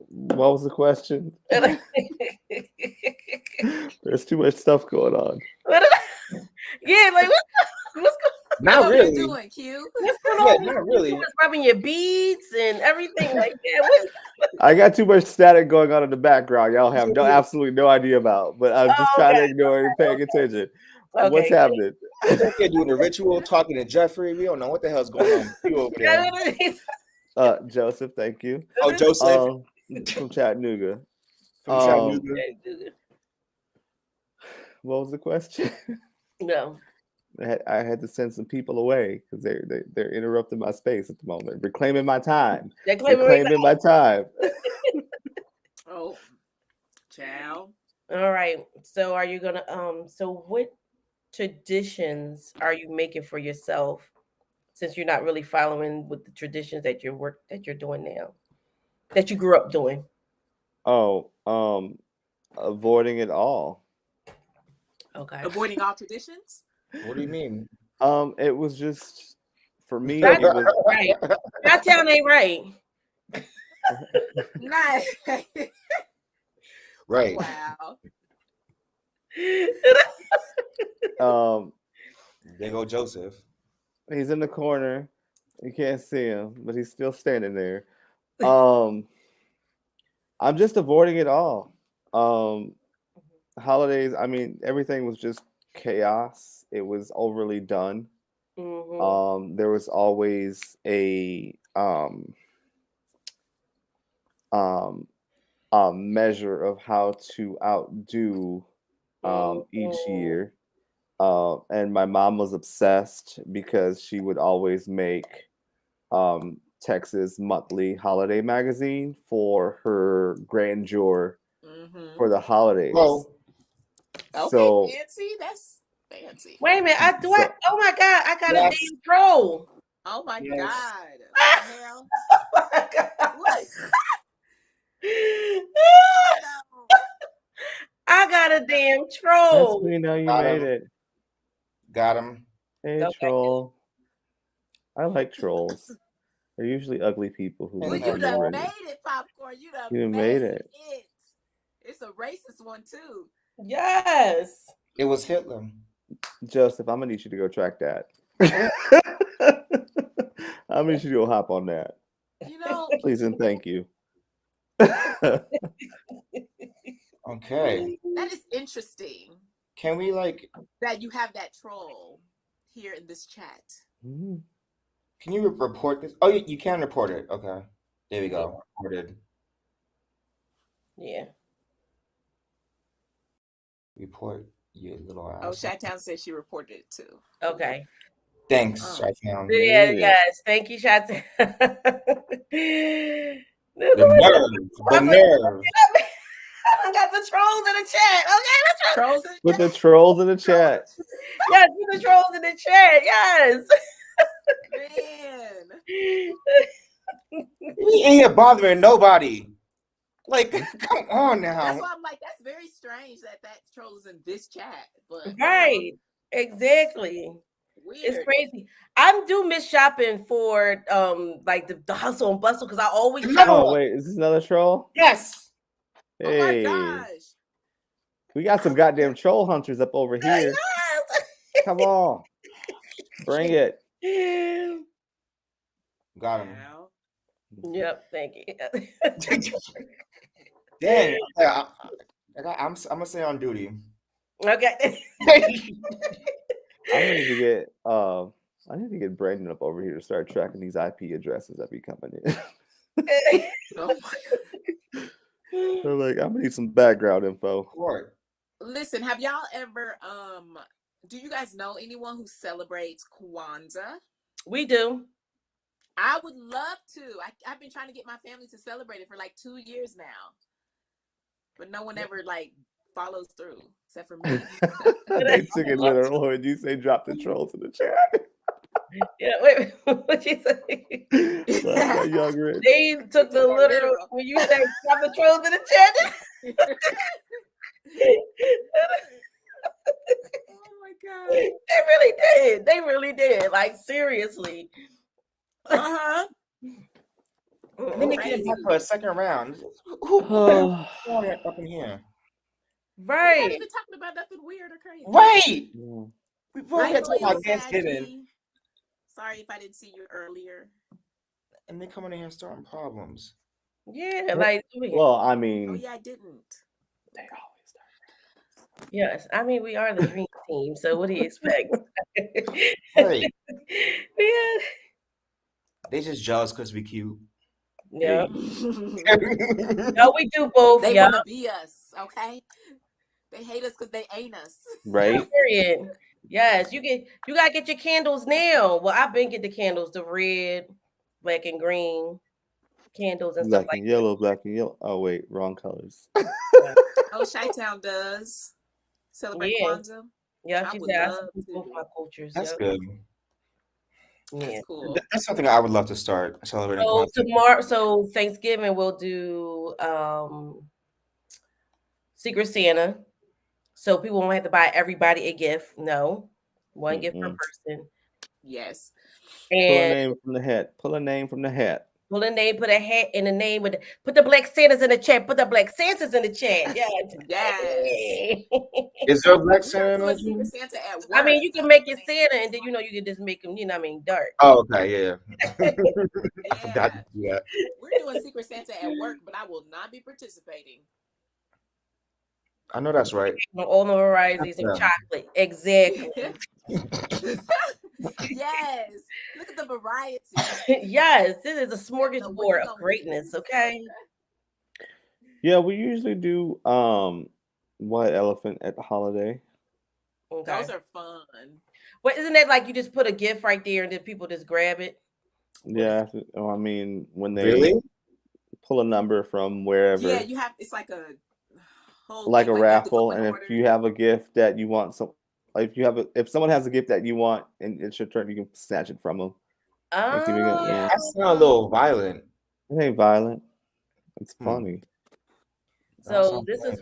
B: What was the question? There's too much stuff going on.
C: Yeah, like what's going on?
D: Not really.
A: Doing, Q?
C: What's going on?
D: Not really.
C: You rubbing your beads and everything like that.
B: I got too much static going on in the background. Y'all have absolutely no idea about, but I'm just trying to ignore it and paying attention. Okay. What's happening?
D: They're doing a ritual, talking to Jeffrey. We don't know what the hell's going on. You over there.
B: Joseph, thank you.
D: Oh, Joseph
B: from Chattanooga. What was the question?
C: No.
B: I had to send some people away because they're interrupting my space at the moment. They're claiming my time. They're claiming my time.
A: Oh, ciao.
C: All right. So are you gonna so what traditions are you making for yourself, since you're not really following with the traditions that you're doing now, that you grew up doing?
B: Avoiding it all.
C: Okay.
A: Avoiding all traditions?
D: What do you mean?
B: It was just for me.
C: It
B: was
C: right. That town ain't right.
A: Nice.
D: Right.
A: Wow.
D: There go Joseph.
B: He's in the corner. You can't see him, but he's still standing there. I'm just avoiding it all. Holidays, I mean, everything was just chaos. It was overly done. There was always a measure of how to outdo each year. And my mom was obsessed because she would always make Texas Monthly Holiday Magazine for her grandeur for the holidays.
D: Well,
A: okay,
B: so
A: fancy. That's fancy.
C: Wait a minute. Oh my God. I got a damn troll.
A: Oh my God. What the hell?
C: Oh my God.
A: What?
C: I got a damn troll.
B: That's me now. You
D: Got
B: made
D: him.
B: it.
D: Got him.
B: Hey,
C: Okay.
B: troll. I like trolls. They're usually ugly people who.
A: Well,
B: live
A: you
B: in the
A: done
B: ring.
A: made it, Popcorn. You done
B: You
A: made
B: made it.
A: It's a racist one too.
C: Yes.
D: It was Hitler.
B: Joseph, I'm gonna need you to go track that. I'm gonna need you to go hop on that.
A: You know,
B: Please and thank you.
D: Okay.
A: that is interesting
D: Can we
A: that you have that troll here in this chat.
D: Can you report this? Oh, you can report it. Okay. There we go. Reported.
C: Yeah.
D: Report, you little ass.
A: Oh, Chi-Town said she reported it too.
C: Okay.
D: Thanks,
A: Oh.
D: Chi-Town.
C: Yeah, yes. Thank you, Chi-Town.
D: The nerve.
C: I got the trolls in the chat. Okay,
A: Trolls
B: Put the trolls in the chat.
C: Yes, put the trolls in the chat. Yes.
A: Man.
D: We ain't here bothering nobody. Like, come on now.
A: That's why I'm like, that's very strange that troll is in this chat. But
C: Right. Exactly.
A: Weird.
C: It's crazy. I do miss shopping for like the hustle and bustle because I always shop.
B: Oh wait, is this another troll?
D: Yes.
B: Hey.
A: Oh my gosh.
B: We got some goddamn troll hunters up over here. Come on. Bring it.
D: Got him.
C: Yep, thank you.
D: Dang. I'm gonna stay on duty.
C: Okay.
B: I need to get Brandon up over here to start tracking these IP addresses that be coming in.
A: Oh my God.
B: They're like, I'm gonna need some background info.
A: Listen, have y'all ever do you guys know anyone who celebrates Kwanzaa?
C: We do.
A: I would love to. I've been trying to get my family to celebrate it for like 2 years now. But no one ever like follows through except for me.
B: They took it literal when you say drop the trolls in the chat.
C: Yeah, wait, what you say?
B: Young Rich.
C: They took the literal when you say drop the trolls in the chat.
A: Oh my God.
C: They really did. They really did. Like seriously.
A: Uh-huh.
D: And then they came back for a second round. Who up in here?
C: Right.
A: We're not even talking about nothing weird or crazy.
D: Right.
A: We're
D: here talking about Thanksgiving.
A: Sorry if I didn't see you earlier.
D: And they coming in here starting problems.
C: Yeah, like
B: well, I mean.
A: Oh yeah, I didn't.
B: They always start.
C: Yes, I mean we are the dream team, so what do you expect?
D: Right.
C: Yeah.
D: They just jealous because we cute.
C: Yeah. No, we do both.
A: They want to be us, okay? They hate us because they ain't us.
B: Right.
C: Period. Yes, you gotta get your candles now. Well, I've been getting the candles, the red, black, and green candles and
B: black
C: stuff like
B: and yellow, black and yellow. Oh wait, wrong colors.
A: Oh, Chi-Town does celebrate Kwanzaa.
C: Yeah, she's both my cultures.
D: That's good.
C: Yeah.
A: That's cool.
D: That's something I would love to start celebrating.
C: So tomorrow, so Thanksgiving we'll do Secret Santa. So people won't have to buy everybody a gift. No, one gift per person.
A: Yes.
B: And pull a name from the hat. Pull a name from the hat.
C: Pull a name, put a hat in the name with put the Black Santas in the chat. Put the Black Santas in the chat. Yes.
A: Yes.
D: Is there a Black Santa?
A: Secret Santa at work.
C: I mean, you can make it Santa, and then you can just make them. You know, what I mean, dark.
D: Oh, okay, yeah.
A: I
D: forgot to do that.
A: We're doing Secret Santa at work, but I will not be participating.
D: I know that's right.
C: All the varieties of chocolate. Exactly.
A: Yes. Look at the variety.
C: Yes, this is a smorgasbord of greatness, okay?
B: Yeah, we usually do white elephant at the holiday.
A: Okay. Those are fun.
C: But isn't that like you just put a gift right there and then people just grab it?
B: Yeah, I mean when they
D: really
B: pull a number from wherever.
A: Yeah, you have. It's like a whole
B: like
A: thing,
B: a raffle, and if you have a gift that you want, if someone has a gift that you want and it's your turn, you can snatch it from them.
D: That sounds a little violent.
B: It ain't violent. It's funny.
C: So this is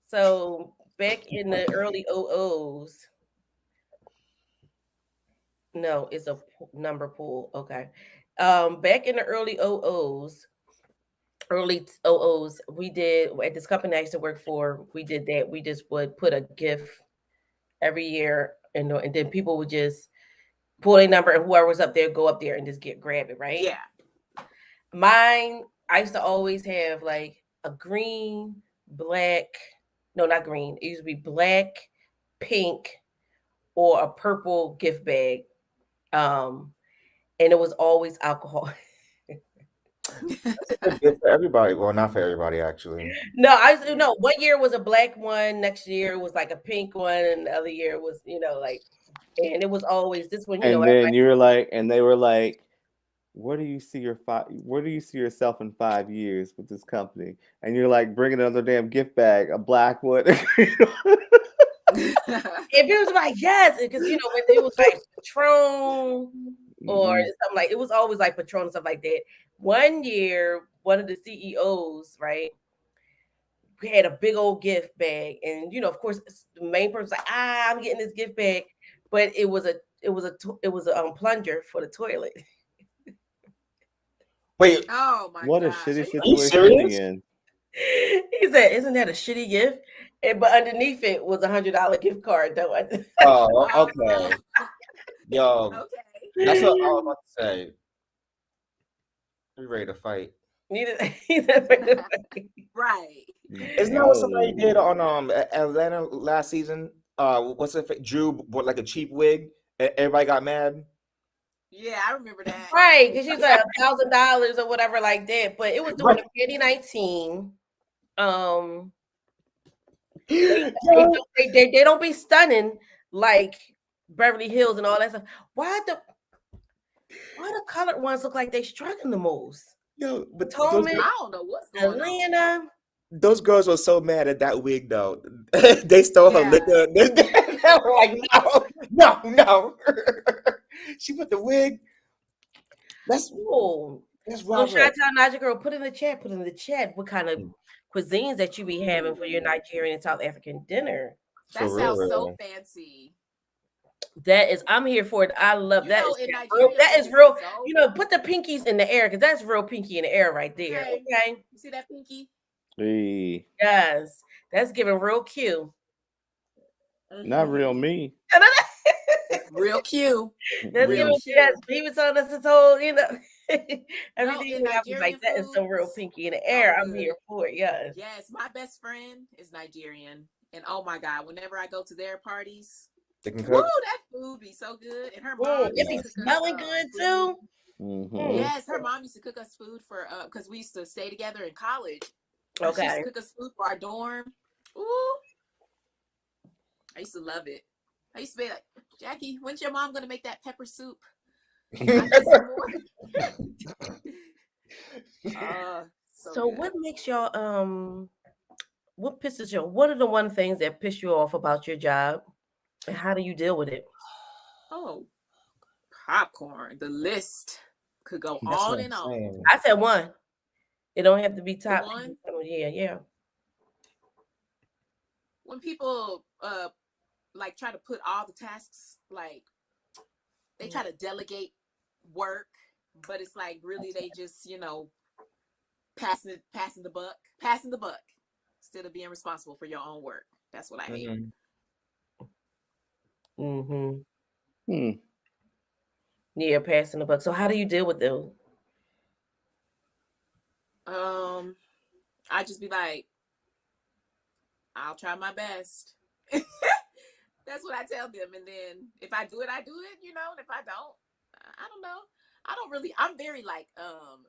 C: so back in the early 00s. No, it's a number pool. Okay. Back in the early 00s, we did at this company I used to work for. We did that. We just would put a gift every year, and then people would just pull a number, and whoever was up there go up there and just grab it, right?
A: Yeah.
C: Mine, I used to always have like a green, black. No, not green. It used to be black, pink, or a purple gift bag. And it was always alcohol.
D: It's good for everybody. Well, not for everybody, actually.
C: No, 1 year was a black one. Next year was like a pink one, and the other year was, like, and it was always this one.
B: And then you were like, and they were like, where do you see yourself in 5 years with this company? And you're like, bringing another damn gift bag, a black one.
C: If it was like, yes, because when it was like Patron or something, like it was always like Patron and stuff like that. 1 year, one of the CEOs, right, we had a big old gift bag, and of course the main person's like, I'm getting this gift bag, but it was a plunger for the toilet.
D: Wait,
A: oh my
B: what
A: gosh.
B: a shitty situation in.
C: He said, "Isn't that a shitty gift?" But underneath it was $100 gift card, though.
D: Oh, okay. Yo, okay. That's what I was about to say. You ready to fight?
A: Right.
D: Isn't that what somebody did on Atlanta last season? What's it? Drew bought like a cheap wig, and everybody got mad.
A: Yeah, I remember that.
C: Right, because she's like $1,000 or whatever like that. But it was during 2019. They don't be stunning like Beverly Hills and all that stuff. Why the colored ones look like they struggling the most?
D: Yo, but
A: I don't know what's going on.
D: Those girls were so mad at that wig, though. They stole her liquor. They were like, no. She put the wig. That's
C: cool.
D: That's
C: so Chi-Town Naija Girl, put in the chat what kind of cuisines that you be having for your Nigerian and South African dinner.
A: That sounds so fancy.
C: That is, I'm here for it. I love that. That is real. Put the pinkies in the air because that's real pinky in the air right there. Okay.
A: You see that pinky?
B: Hey.
C: Yes, that's giving real cute.
B: Not real me.
A: Real cute.
C: That's real cute. Yes, he was telling us this whole, everything like that is so real pinky in the air. I'm here for it. Yes.
A: Yes, my best friend is Nigerian, and oh my God, whenever I go to their parties, woo, that food be so good, and her mom
C: it be smelling good too.
B: Mm-hmm.
A: Yes, her mom used to cook us food for because we used to stay together in college.
C: Okay.
A: She used to cook us food for our dorm. Ooh, I used to love it. I used to be like, Jackie, when's your mom gonna make that pepper soup?
C: So what makes y'all what pisses you? What are the one things that piss you off about your job, and how do you deal with it?
A: Oh, popcorn. The list could go on and on.
C: I said one. It don't have to be top one. Yeah.
A: When people like try to put all the tasks, like they try to delegate work, but it's like really they just passing the buck instead of being responsible for your own work. That's what I hate.
C: Yeah, passing the buck. So how do you deal with them?
A: I just be like, I'll try my best. That's what I tell them. And then if I do it, I do it, you know, and if I don't, I don't know. I'm very like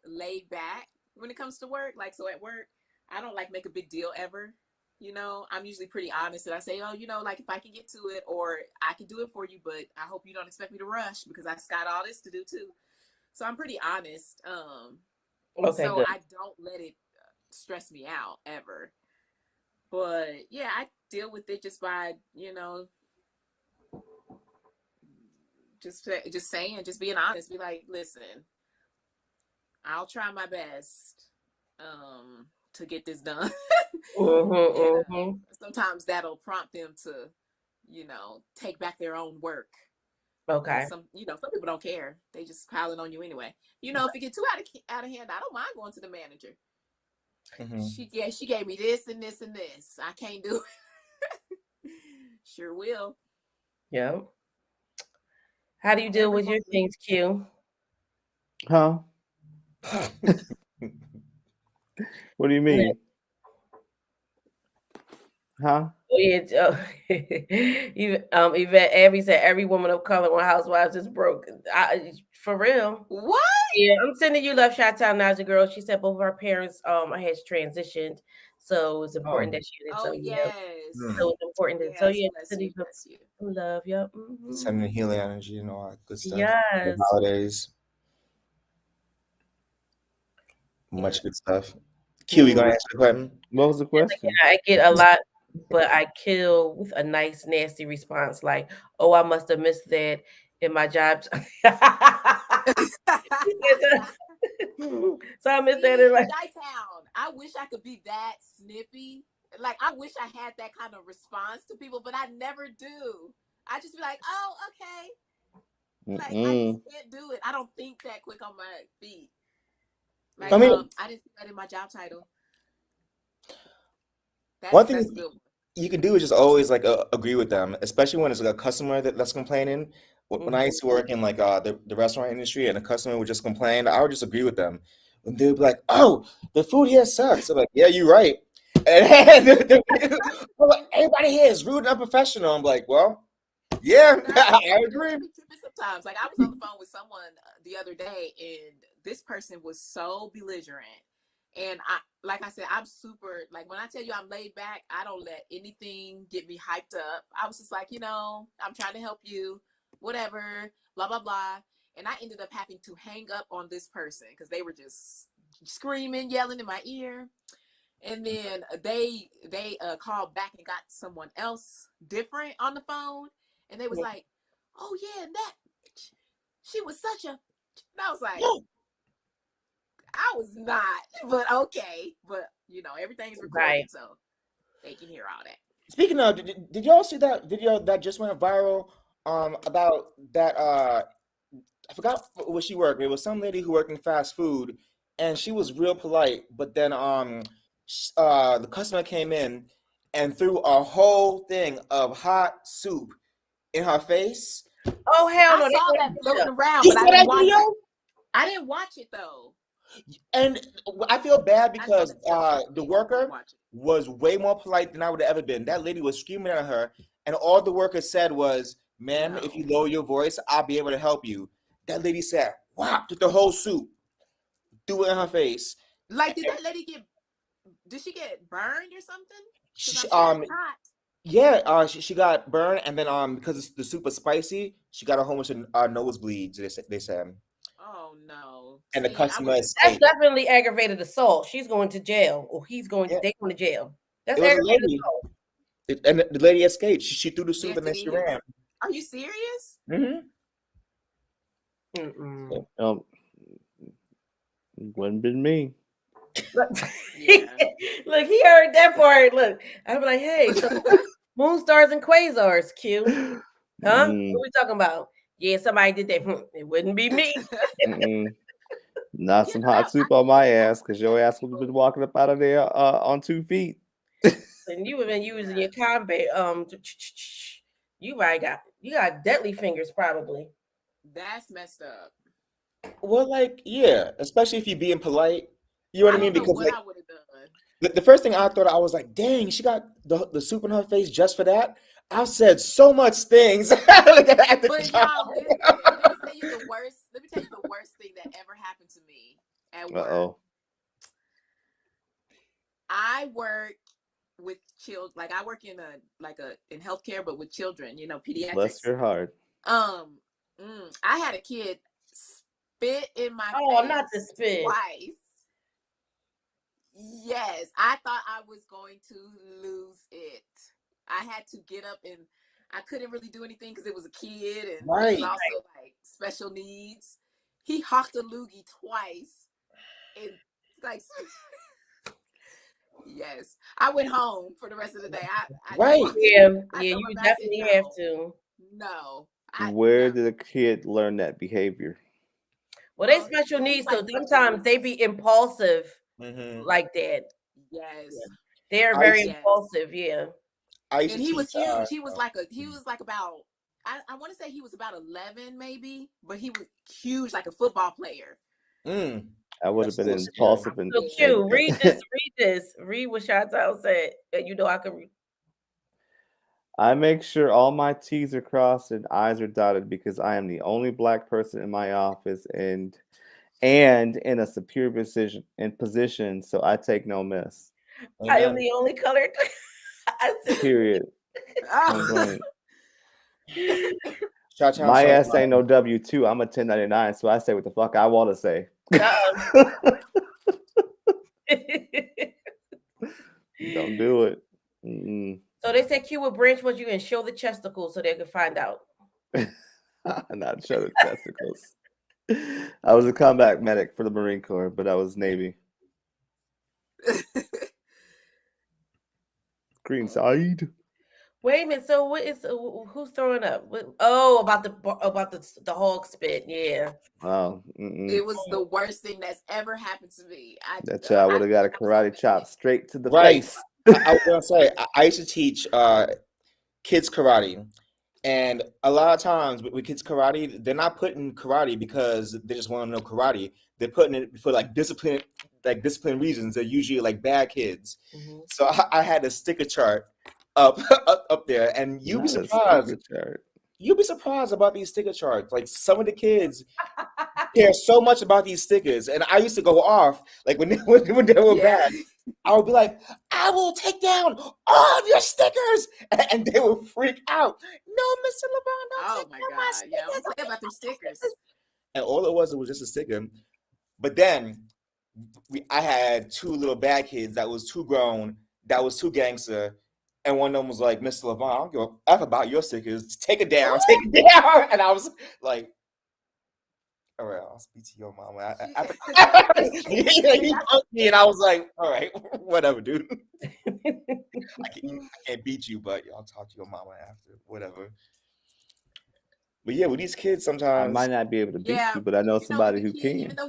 A: laid back when it comes to work. Like, so at work, I don't like make a big deal ever. You know, I'm usually pretty honest, and I say, oh, you know, like if I can get to it, or I can do it for you, but I hope you don't expect me to rush because I got all this to do too. So I'm pretty honest.
C: Okay,
A: so
C: good.
A: I don't let it stress me out ever. But yeah, I deal with it just by, you know, just saying, just being honest. Be like, listen, I'll try my best to get this done. And sometimes that'll prompt them to, you know, take back their own work.
C: Okay.
A: Some people don't care. They just piling on you anyway. You know, if it get too out of hand, I don't mind going to the manager. Mm-hmm. She gave me this and this and this. I can't do it. Sure will.
C: Yeah. How do you deal with your things, Q?
B: Huh? What do you mean? Huh?
C: Yvette Abby said every woman of color on Housewives is broke. For real.
A: What?
C: Yeah, I'm sending you love shout out Naja girl. She said both of our parents had transitioned, so it's important that she did.
A: Oh yes.
C: So it's important to tell you. Love you.
D: Mm-hmm. Sending healing energy and all that good stuff.
C: Yes.
D: The holidays. Much good stuff. Q, you gonna answer the question?
B: What was the question?
C: I get a lot, but I kill with a nice, nasty response like, "Oh, I must have missed that in my job." So I missed that in my
A: Chi-Town. I wish I could be that snippy. Like, I wish I had that kind of response to people, but I never do. I just be like, "Oh, okay." Like, I just can't do it. I don't think that quick on my feet. Like, I didn't see that in my job title.
D: One thing you can do is just always like agree with them, especially when it's like a customer that's complaining. When I used to work in like the restaurant industry and a customer would just complain, I would just agree with them. And they'd be like, "Oh, the food here sucks." I'm like, "Yeah, you're right." And everybody here is rude and unprofessional. I'm like, "Well, yeah, I agree."
A: Sometimes, like, I was on the phone with someone the other day, and this person was so belligerent. And like I said, I'm super, like, when I tell you I'm laid back, I don't let anything get me hyped up. I was just like, you know, I'm trying to help you, whatever, blah, blah, blah. And I ended up having to hang up on this person because they were just screaming, yelling in my ear. And then they called back and got someone else different on the phone. And they was like, "Oh yeah, that she was such a," and I was like, I was not, but okay. But you know, everything's recorded, so they can hear all that.
D: Speaking of, did y'all see that video that just went viral? About that I forgot where she worked. It was some lady who worked in fast food, and she was real polite. But then the customer came in and threw a whole thing of hot soup in her face.
C: Oh hell no!
A: I saw that floating around, but I didn't watch it. I didn't watch it though.
D: And I feel bad because the worker was way more polite than I would have ever been. That lady was screaming at her, and all the worker said was, "Ma'am, if you lower your voice, I'll be able to help you." That lady said, "Wow," took the whole soup, threw it in her face.
A: Like, did that lady did she get burned or something?
D: Yeah, she got burned, and then because the soup was spicy, she got a whole bunch of nosebleeds. They said.
A: Oh no!
D: And the customer
C: escaped. That's definitely aggravated assault. She's going to jail, or he's going to. They going to jail. That's aggravated assault.
D: And the lady escaped. She threw the soup and then she ran.
A: Are you serious?
B: Wouldn't been me.
C: Look, he heard that part. Look, I'm like, hey, so moon stars and quasars, Q. Huh? What are we talking about? Yeah, somebody did that. It wouldn't be me.
B: Not some hot soup on my ass, because your ass would have been walking up out of there on 2 feet.
C: And you have been using your combat. You got deadly fingers, probably.
A: That's messed up.
D: Well, like, yeah, especially if you're being polite. You know what I mean? Because
A: what I would have done.
D: The first thing I thought, I was like, dang, she got the soup in her face just for that. I said so much things at the
A: But
D: job.
A: y'all, listen. Let me tell you the worst. Let me tell you the worst thing that ever happened to me at work.
B: Uh-oh.
A: I work with children. Like I work in in healthcare, but with children. Pediatrics.
B: Bless your heart.
A: I had a kid spit in my face.
C: Oh, not the spit.
A: Twice. Yes, I thought I was going to lose it. I had to get up and I couldn't really do anything because it was a kid and he was also like special needs. He hawked a loogie twice. And like, yes, I went home for the rest of the day.
C: You definitely have to.
A: No.
B: Where did the kid learn that behavior?
C: Well, they special needs, so sometimes they be impulsive like that.
A: Yes,
C: they're very impulsive. Yeah,
A: and he was huge. He was like about. I want to say he was about 11, maybe, but he was huge, like a football player.
B: I would have been impulsive.
C: So cute. Read this. Read what Chantal said. I can read.
B: I make sure all my T's are crossed and I's are dotted because I am the only black person in my office and in a superior position, so I take no mess.
C: I am the only colored.
B: Period. My ass ain't no W-2. I'm a 1099, so I say what the fuck I want to say. Don't do it.
C: So they said Q would branch what you and show the chesticles so they could find out.
B: Not show the testicles. I was a combat medic for the Marine Corps, but I was Navy. Green side.
C: Wait a minute. So what is who's throwing up? About the hog spit. Yeah.
B: Wow.
A: It was the worst thing that's ever happened to me.
B: That child would have got a karate chop straight to the face.
D: I was gonna say I used to teach kids karate, and a lot of times with kids karate, they're not putting karate because they just want to know karate. They're putting it for discipline reasons. They're usually like bad kids. So I had a sticker chart up there, and you'd be surprised. You'll be surprised about these sticker charts. Like some of the kids care so much about these stickers, and I used to go off like when they were bad. I would be like, I will take down all of your stickers, and they would freak out. No, Mr. LeBron, don't take down my stickers.
A: Yeah, I'm talking about them stickers.
D: And all it was just a sticker. But then I had two little bad kids that was too grown, that was too gangster. And one of them was like, Mr. LeBron, I don't give a F about your stickers. Take it down, take it down. And I was like, all right, I'll speak to your mama. He hugged me, and I was like, all right, whatever, dude. I can't beat you, but I'll talk to your mama after, whatever. But yeah, with these kids, sometimes
B: I might not be able to beat you, but I know somebody who can.
A: Even though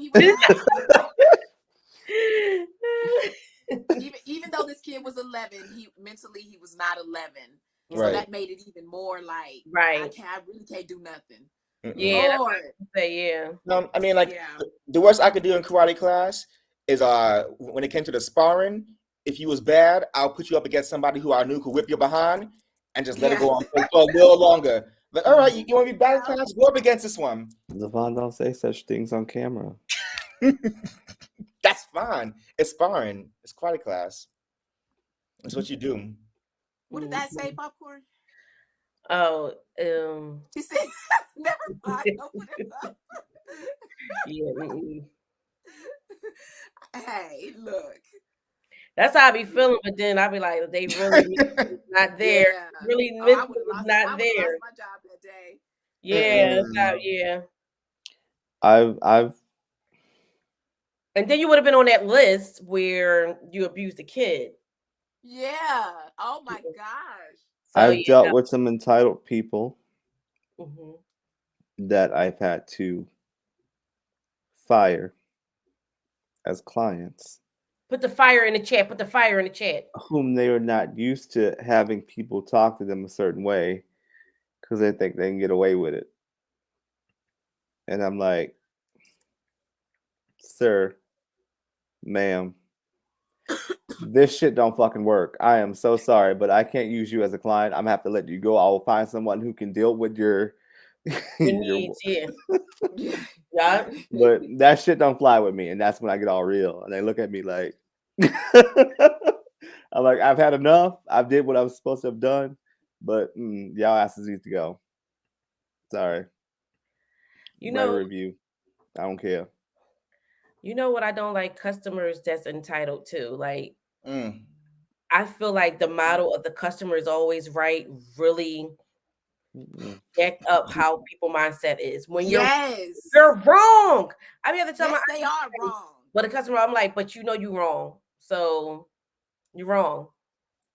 A: even though this kid was 11, he was not 11. So that made it even more like, I really can't do nothing.
C: Yeah,
D: No, I mean, the worst I could do in karate class is when it came to the sparring. If you was bad, I'll put you up against somebody who I knew could whip your behind and just let it go on for a little longer. But all right, you want to be bad in class? Go up against this one.
B: Levon, don't say such things on camera.
D: That's fine. It's sparring. It's karate class. That's what you do.
A: What did that say, Popcorn?
C: Oh,
A: she said, never mind. Don't put it up. Hey, look.
C: That's how I be feeling, but then I be like, they really not there.
A: Yeah.
C: Really
A: I
C: not
A: would have
C: there.
A: lost my job that day.
C: Yeah.
B: I've
C: And then you would have been on that list where you abused a kid.
A: Yeah. Oh my gosh.
C: So,
B: I've dealt with some entitled people that I've had to fire as clients.
C: Put the fire in the chat.
B: Whom they are not used to having people talk to them a certain way because they think they can get away with it. And I'm like, sir, ma'am, this shit don't fucking work. I am so sorry, but I can't use you as a client. I'm gonna have to let you go. I will find someone who can deal with your
C: needs, yeah.
B: But that shit don't fly with me, and that's when I get all real. And they look at me like, I'm like, I've had enough. I did what I was supposed to have done, but y'all asses need to go. Sorry.
C: You
B: Write a
C: know,
B: review. I don't care.
C: You know what I don't like? Customers that's entitled to. Like, I feel like the model of the customer is always right. Really back up how people mindset is. When you're wrong. I mean, at the time,
A: they are wrong.
C: But the customer, I'm like, but you know you're wrong. So you're wrong.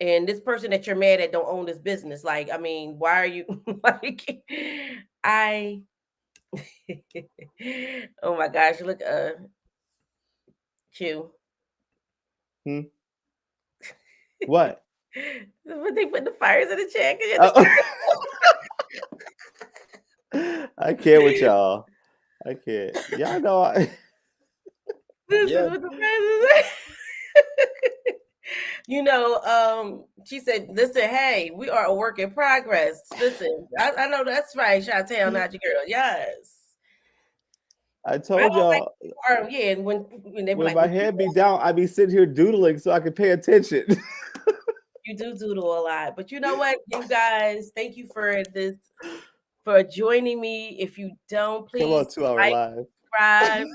C: And this person that you're mad at don't own this business. Like, I mean, why are you like? Oh my gosh! Look, Q.
B: What?
C: But they put the fires in the chat.
B: I can't with y'all. I can't. Y'all know.
C: This is what the fires is. You know, she said, listen, hey, we are a work in progress. Listen, I know that's right, Chantel, not your girl. Yes.
B: I told y'all.
C: Yeah, when they were
B: when my head be down, I be sitting here doodling so I can pay attention.
C: You do doodle a lot. But you know what, you guys, thank you for this, for joining me. If you don't, please
B: come on, 2 hour live.
C: Subscribe.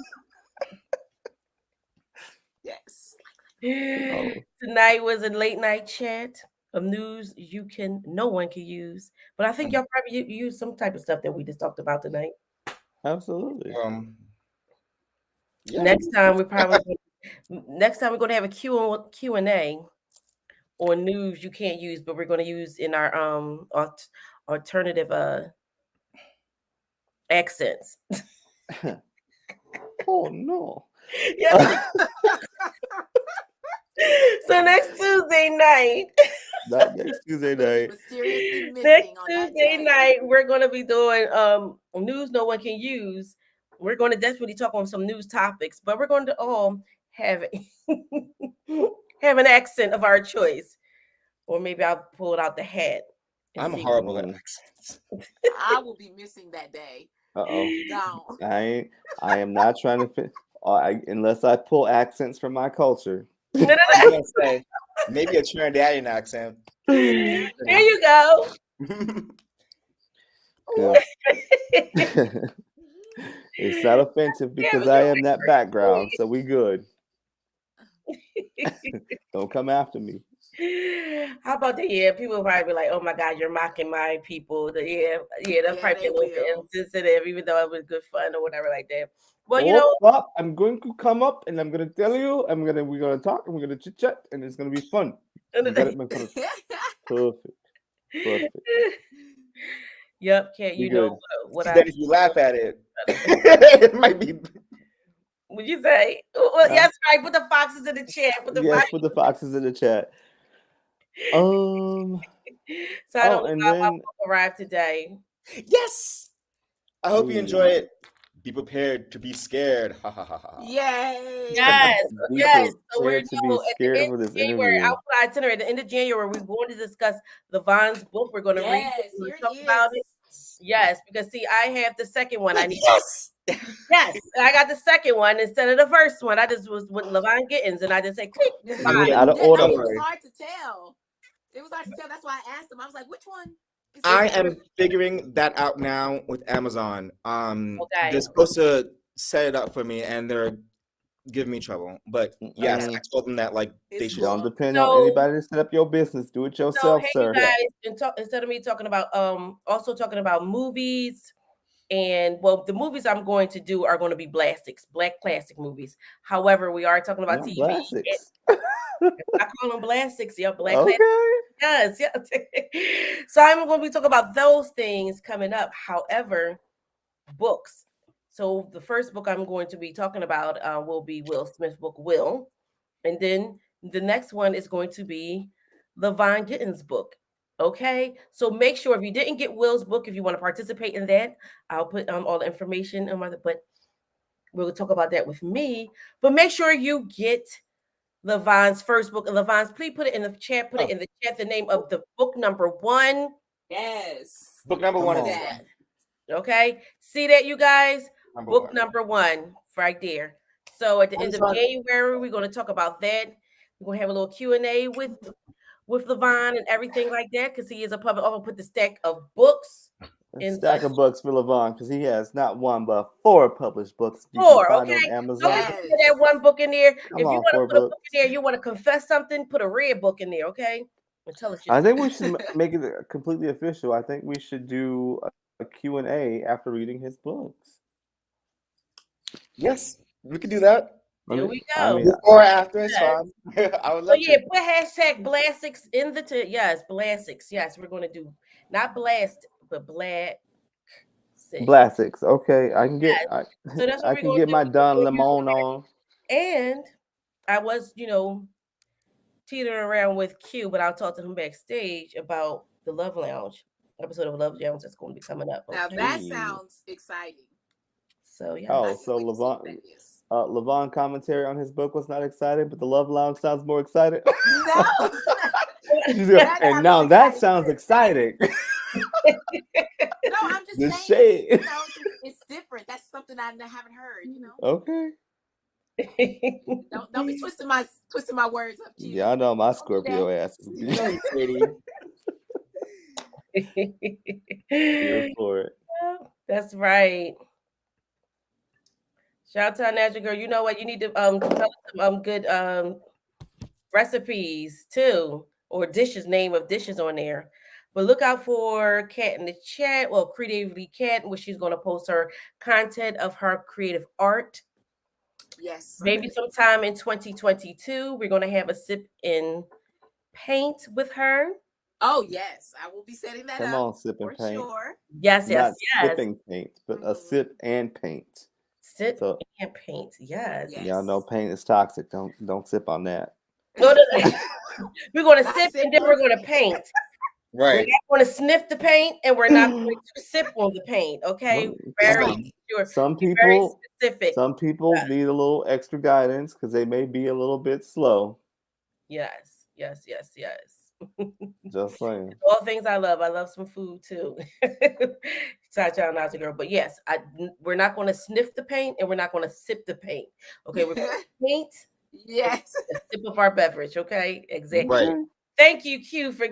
A: Yes.
C: Tonight was a late night chat of news no one can use. But I think y'all probably use some type of stuff that we just talked about tonight.
B: Absolutely.
C: Yeah. Next time we're going to have a Q&A on news you can't use, but we're going to use in our alternative accents.
B: Oh no.
C: Yeah. So next Tuesday night.
B: Not next Tuesday night.
A: Mysteriously missing
C: Next
A: on
C: Tuesday night, we're going to be doing news no one can use. We're going to definitely talk on some news topics, but we're going to all have an accent of our choice. Or maybe I'll pull it out the hat.
D: I'm horrible at accents.
A: I will be missing that day.
B: Uh-oh. I am not trying to fit unless I pull accents from my culture.
D: I was gonna say maybe a Trinidadian accent.
C: There you go.
B: It's not offensive because I am that background, so we good. Don't come after me.
C: How about the people will probably be like, "Oh my God, you're mocking my people." That's probably a little bit insensitive, even though it was good fun or whatever like that. Well, you know,
B: I'm going to come up and I'm going to tell you. We're going to talk and we're going to chit chat and it's going to be fun. Perfect.
C: Yep. Can't you know what
D: I? If you laugh at it, it might be.
C: Would you say? Well, yes, right. Put the foxes in the chat.
B: Put the foxes in the chat.
C: So I don't know how I arrived today.
D: Yes. I hope you enjoy it. Be prepared to be scared. Ha ha ha ha.
C: Yay. Yes. So we're
B: to be scared for this interview.
C: At the end of January, we're going to discuss Levon's book. We're going to read it. We're talk about it. Yes, because see, I have the second one. I need. Yes, I got the second one instead of the first one. I just was with Levon Gittins, and I just said, "Click."
A: It was hard to tell. It was hard to tell. That's why I asked him. I was like, "Which one?"
D: I am figuring that out now with Amazon. They're supposed to set it up for me, and they're giving me trouble. But yes, I told them that they should.
B: Don't depend on anybody to set up your business. Do it yourself, sir.
C: Hey guys, instead of me talking about also talking about movies. And the movies I'm going to do are going to be Black classic movies. However, we are talking about TV.
B: Blastics.
C: I call them Blastics. Yeah, Black classics. Yes. So I'm going to be talking about those things coming up. However, books. So the first book I'm going to be talking about will be Will Smith's book, Will. And then the next one is going to be Levon Gittins' book. Okay, so make sure if you didn't get Will's book, if you want to participate in that, I'll put all the information on but we'll talk about that with me. But make sure you get Levon's first book. Levon's, please put it in the chat. Put it in the chat. The name of the book number 1.
A: Yes.
D: Book number 1 is
A: that.
C: Okay. See that, you guys?
D: Number 1.
C: Number 1 right there. So at the end of January, we're going to talk about that. We're going to have a little Q&A with Levon and everything like that, because he is a public. I'm going to put the stack of books.
B: Stack of books for Levon, because he has not 1 but 4 published books.
C: You can find
B: on Amazon.
C: Don't put that 1 book in there.
B: Come
C: if you
B: on,
C: want to
B: 4
C: put a
B: books.
C: book in there, you want to confess something, put a red book in there, okay? And tell us.
B: I think we should make it completely official. I think we should do a Q&A after reading his books.
D: Yes, we could do that.
C: There we go.
D: Before or after, it's fine. I would love to.
C: Put hashtag Blastix in the yes, Blastix. Yes, we're going to do not blast, but
B: Blastix. Okay, I can get.
C: So that's what
B: I can get my Don Lemon on.
C: And I was, teetering around with Q, but I'll talk to him backstage about the Love Lounge episode of Love Lounge that's going to be coming up.
A: Now that sounds exciting.
C: So yeah.
B: Oh, so Levon commentary on his book was not excited, but the Love Lounge sounds more excited.
A: No.
B: And now that sounds exciting.
A: No, I'm just saying.
B: Shade.
A: It's different. That's something I haven't heard.
B: Okay.
A: Don't be twisting my words up to you.
B: Yeah, I know my Scorpio ass is pretty. Here for it.
C: That's right. Shout out to Natural Girl. You know what? You need to develop some good recipes too, or dishes. Name of dishes on there. But look out for Kat in the chat. Well, Creatively Kat, where she's going to post her content of her creative art.
A: Yes.
C: Maybe sometime in 2022, we're going to have a sip in paint with her.
A: Oh, yes. I will be setting that up.
B: Come on, sip and paint.
A: Sure.
C: Yes.
B: Not sipping paint, but a sip and paint.
C: Sip and paint. Yes.
B: Y'all know paint is toxic. Don't sip on that.
C: No. We're going to sip and then we're going to paint.
D: Right.
C: We're not going to sniff the paint and we're not going to sip on the paint. Okay. Very sure.
B: Some people need a little extra guidance because they may be a little bit slow.
C: Yes.
B: Just saying.
C: All things I love. I love some food too. Shout out not to girl. But yes, we're not going to sniff the paint and we're not going to sip the paint. Okay. We're going to paint.
A: Yes.
C: Sip of our beverage. Okay. Exactly.
D: Right.
C: Thank you, Q, for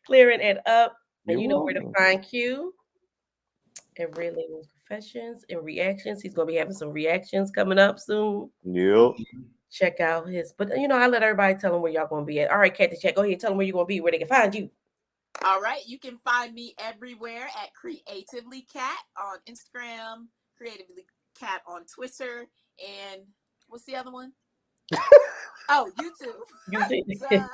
C: clearing it up. And you know where to find Q. And Red Label Confessions and Reactions. He's going to be having some reactions coming up soon.
B: Yep.
C: Check out his. But, I let everybody tell them where y'all going to be at. All right, Kat, go ahead. Tell them where you're going to be, where they can find you.
A: All right. You can find me everywhere at Creatively Kat on Instagram, Creatively Kat on Twitter, and what's the other one? Oh, YouTube. Creatively Kat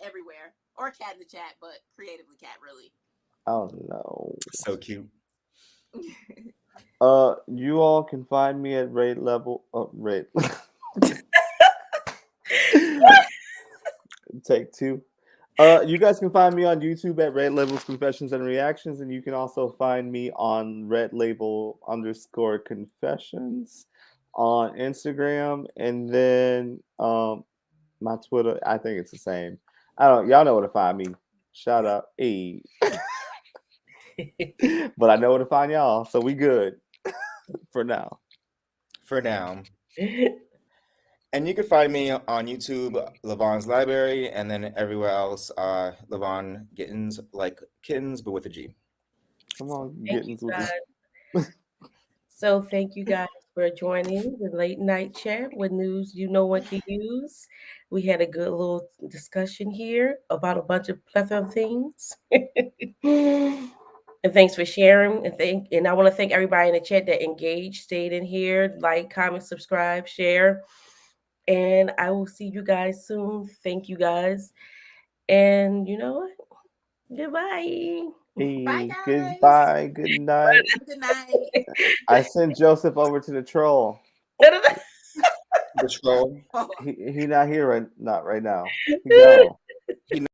A: everywhere. Or Kat in the chat, but Creatively Kat really.
B: Oh no.
D: So cute.
B: You all can find me at Rate Level. Rate. Take 2. You guys can find me on YouTube at Red Label's Confessions and Reactions, and you can also find me on Red Label _confessions on Instagram, and then my Twitter. I think it's the same. Y'all know where to find me. Shout out, but I know where to find y'all, so we good for now.
D: And you can find me on YouTube, Levon's Library, and then everywhere else, Levon Gittins, like kittens, but with a G.
B: Come on, Gittins with this.
C: So thank you guys for joining the late night chat with news you know what to use. We had a good little discussion here about a bunch of plethora of things. And thanks for sharing. And I want to thank everybody in the chat that engaged, stayed in here, like, comment, subscribe, share. And I will see you guys soon. Thank you guys. And you know what? Goodbye.
B: Hey,
A: bye, guys.
B: Goodbye. Good night.
A: Good night.
B: I sent Joseph over to the troll.
D: The troll.
B: He not here not right now. He gone.